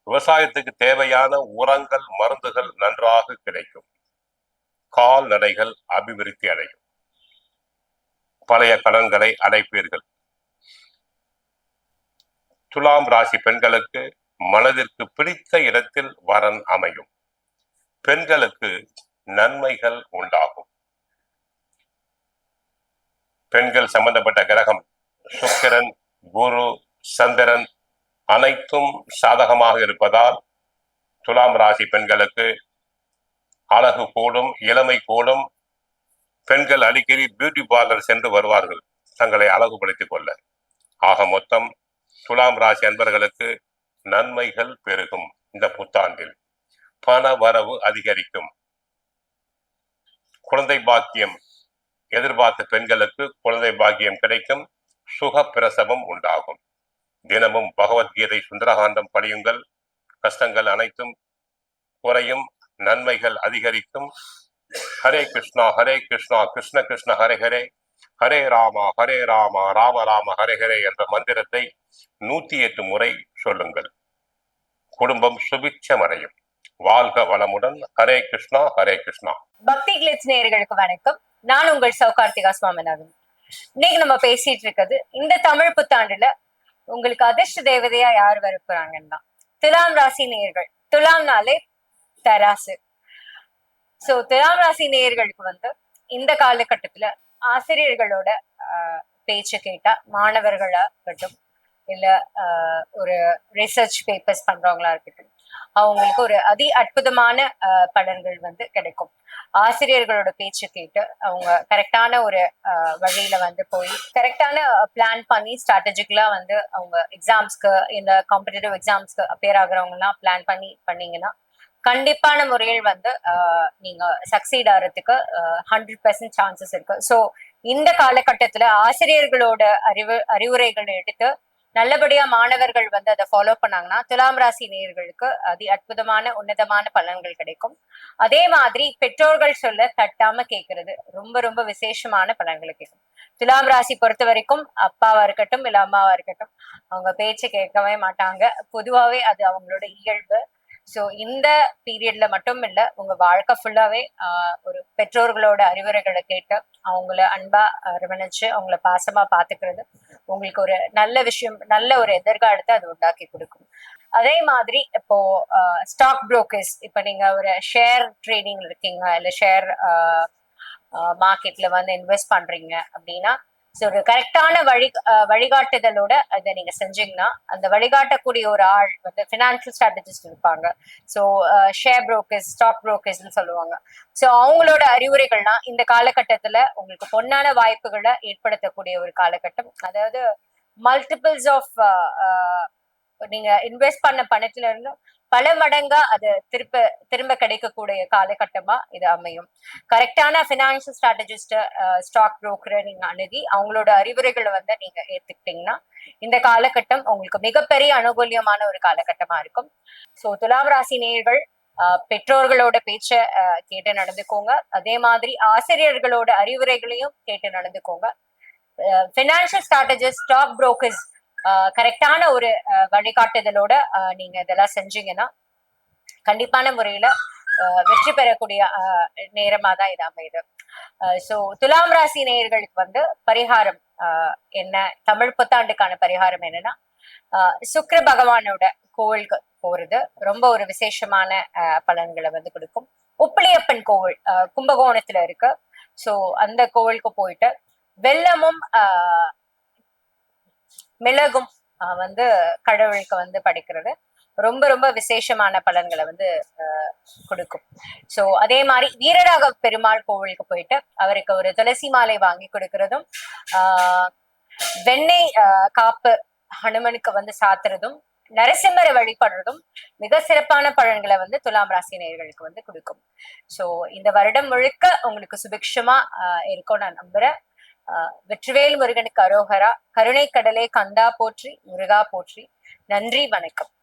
விவசாயத்துக்கு தேவையான உரங்கள், மருந்துகள் நன்றாக கிடைக்கும். கால்நடைகள் அபிவிருத்தி அடையும். பழைய கடன்களை அடைப்பீர்கள். துலாம் ராசி பெண்களுக்கு மனதிற்கு பிடித்த இடத்தில் வரன் அமையும். பெண்களுக்கு நன்மைகள் உண்டாகும். பெண்கள் சம்பந்தப்பட்ட கிரகம் சுக்கிரன், குரு, சந்திரன் அனைத்தும் சாதகமாக இருப்பதால் துலாம் ராசி பெண்களுக்கு அழகு கூடும், இளமை கூடும். பெண்கள் அடிக்கடி பியூட்டி பார்லர் சென்று வருவார்கள் தங்களை அழகுபடுத்திக் கொள்ள. ஆக மொத்தம் துலாம் ராசி அன்பர்களுக்கு நன்மைகள் பெருகும். இந்த புத்தாண்டில் பண வரவு அதிகரிக்கும். குழந்தை பாக்கியம் எதிர்பார்த்த பெண்களுக்கு குழந்தை பாக்கியம் கிடைக்கும். சுக பிரசவம் உண்டாகும். தினமும் பகவத்கீதை, சுந்தரகாண்டம் படியுங்கள். கஷ்டங்கள் அனைத்தும் குறையும். நன்மைகள் அதிகரிக்கும். ஹரே கிருஷ்ணா ஹரே கிருஷ்ணா கிருஷ்ண கிருஷ்ண ஹரே ஹரே, ஹரே ராமா ராம ராம ஹரே ஹரே என்ற மந்திரத்தை 108 முறை சொல்லுங்கள். குடும்பம் சுபிட்சம் அடையும். வாழ்க வளமுடன். ஹரே கிருஷ்ணா ஹரே கிருஷ்ணா. பக்தி கிளிட்ஸ் நேயர்களுக்கு வணக்கம். நான் உங்கள் சௌகார்த்திகா சுவாமிநாதன். இன்னைக்கு நம்ம பேசிட்டு இருக்கிறது இந்த தமிழ் புத்தாண்டுல உங்களுக்கு அதிர்ஷ்ட தேவதையா யார் வரப்போறாங்கன்னா துலாம் ராசி நேயர்கள். துலாம்னாலே தராசு. சோ துலாம் ராசி நேயர்களுக்கு இந்த காலகட்டத்துல ஆசிரியர்களோட பேச்சு கேட்டா, மாணவர்களா இருக்கட்டும், இல்ல ஒரு ரிசர்ச் பேப்பர்ஸ் பண்றவங்களா இருக்கட்டும், அவங்களுக்கு ஒரு அற்புதமான பலன்கள் வந்து கிடைக்கும். ஆசிரியர்களோட பேச்சு கேட்டு அவங்க கரெக்டான ஒரு வழியில வந்து போய் கரெக்டான பிளான் பண்ணி ஸ்ட்ராட்டஜிக்கலா வந்து அவங்க எக்ஸாம்ஸ்க்கு, இந்த காம்படிட்டிவ் எக்ஸாம்ஸ்க்கு அப்பியர் ஆகுறவங்க எல்லாம் பிளான் பண்ணீங்கன்னா கண்டிப்பான முறையில் வந்து நீங்க சக்சீட் ஆகிறதுக்கு 100% சான்சஸ் இருக்கு. ஸோ இந்த காலகட்டத்துல ஆசிரியர்களோட அறிவுரைகளை எடுத்து நல்லபடியா மாணவர்கள் வந்து அதை ஃபாலோ பண்ணாங்கன்னா துலாம் ராசி நேயர்களுக்கு அற்புதமான உன்னதமான பலன்கள் கிடைக்கும். அதே மாதிரி பெற்றோர்கள் சொல்ல தட்டாம கேட்கறது ரொம்ப ரொம்ப விசேஷமான பலன்களை கேட்கும். துலாம் ராசி பொறுத்த வரைக்கும் அப்பாவா இருக்கட்டும் இல்ல அம்மாவா இருக்கட்டும் அவங்க பேச்சு கேட்கவே மாட்டாங்க. பொதுவாவே அது அவங்களோட இயல்பு. ஸோ இந்த பீரியட்ல மட்டும் இல்ல, உங்க வாழ்க்கை ஃபுல்லாவே ஒரு பெற்றோர்களோட அறிவுரைகளை கேட்டு அவங்கள அன்பா அரவணைச்சு அவங்கள பாசமா பாத்துக்கிறது உங்களுக்கு ஒரு நல்ல விஷயம், நல்ல ஒரு எதிர்காலத்தை அது உண்டாக்கி கொடுக்கும். அதே மாதிரி இப்போ ஸ்டாக் புரோக்கர்ஸ், இப்ப நீங்க ஒரு ஷேர் ட்ரேடிங்ல இருக்கீங்க இல்ல ஷேர் மார்க்கெட்ல வந்து இன்வெஸ்ட் பண்றீங்க அப்படின்னா ஒரு கரெக்டான வழிகாட்டுதலோட அதை நீங்க செஞ்சீங்கன்னா அந்த வழிகாட்டக்கூடிய ஒரு ஆள் வந்து ஃபினான்ஷியல் ஸ்ட்ராட்டஜிஸ்ட் இருப்பாங்க. ஸோ ஷேர் புரோக்கர்ஸ், ஸ்டாக் புரோக்கர்ஸ்ன்னு சொல்லுவாங்க. ஸோ அவங்களோட அறிவுரைகள்லாம் இந்த காலகட்டத்துல உங்களுக்கு பொன்னான வாய்ப்புகளை ஏற்படுத்தக்கூடிய ஒரு காலகட்டம். அதாவது மல்டிபிள்ஸ் ஆஃப் நீங்க இன்வெஸ்ட் பண்ண பணத்துல இருந்து பல மடங்கா அது திரும்ப கிடைக்கக்கூடிய காலகட்டமா இது அமையும். கரெக்டான பினான்சியல் ஸ்ட்ராட்டஜிஸ்ட், ஸ்டாக் புரோக்கரை நீங்க அணுகி அவங்களோட அறிவுரைகளை வந்து நீங்க ஏத்துக்கிட்டீங்கன்னா இந்த காலகட்டம் உங்களுக்கு மிகப்பெரிய அனுகூலியமான ஒரு காலகட்டமா இருக்கும். சோ துலாம் ராசி நேயர்கள் பெற்றோர்களோட பேச்ச கேட்டு நடந்துக்கோங்க. அதே மாதிரி ஆசிரியர்களோட அறிவுரைகளையும் கேட்டு நடந்துக்கோங்க. பினான்சியல் ஸ்ட்ராட்டஜிஸ்ட், ஸ்டாக் புரோக்கர்ஸ் கரெக்டான ஒரு வழிகாட்டுதலோட நீங்க இதெல்லாம் செஞ்சீங்கன்னா கண்டிப்பான முறையில வெற்றி பெறக்கூடிய நேரமா தான் இது அமையுது. சோ துலாம் ராசி நேயர்களுக்கு வந்து பரிகாரம் என்ன, தமிழ் புத்தாண்டுக்கான பரிகாரம் என்னன்னா சுக்கிர பகவானோட கோவிலுக்கு போறது ரொம்ப ஒரு விசேஷமான பலன்களை வந்து கொடுக்கும். உப்பிலியப்பன் கோவில் கும்பகோணத்துல இருக்கு. சோ அந்த கோவிலுக்கு போயிட்டு வெல்லமும் மிளகும் வந்து கடவுளுக்கு வந்து படைக்கிறது ரொம்ப ரொம்ப விசேஷமான பலன்களை வந்து கொடுக்கும். சோ அதே மாதிரி வீரராக பெருமாள் கோவிலுக்கு போயிட்டு அவருக்கு ஒரு துளசி மாலை வாங்கி கொடுக்கறதும் வெண்ணெய் காப்பு ஹனுமனுக்கு வந்து சாத்துறதும் நரசிம்மரை வழிபடுறதும் மிக சிறப்பான பலன்களை வந்து துலாம் ராசி நேயர்களுக்கு வந்து கொடுக்கும். சோ இந்த வருடம் முழுக்க உங்களுக்கு சுபிக்ஷமா இருக்கும் நான் நம்புறேன். வெற்றிவேல் முருகனுக்கு அரோகரா. கருணை கடலே கந்தா போற்றி, முருகா போற்றி. நன்றி, வணக்கம்.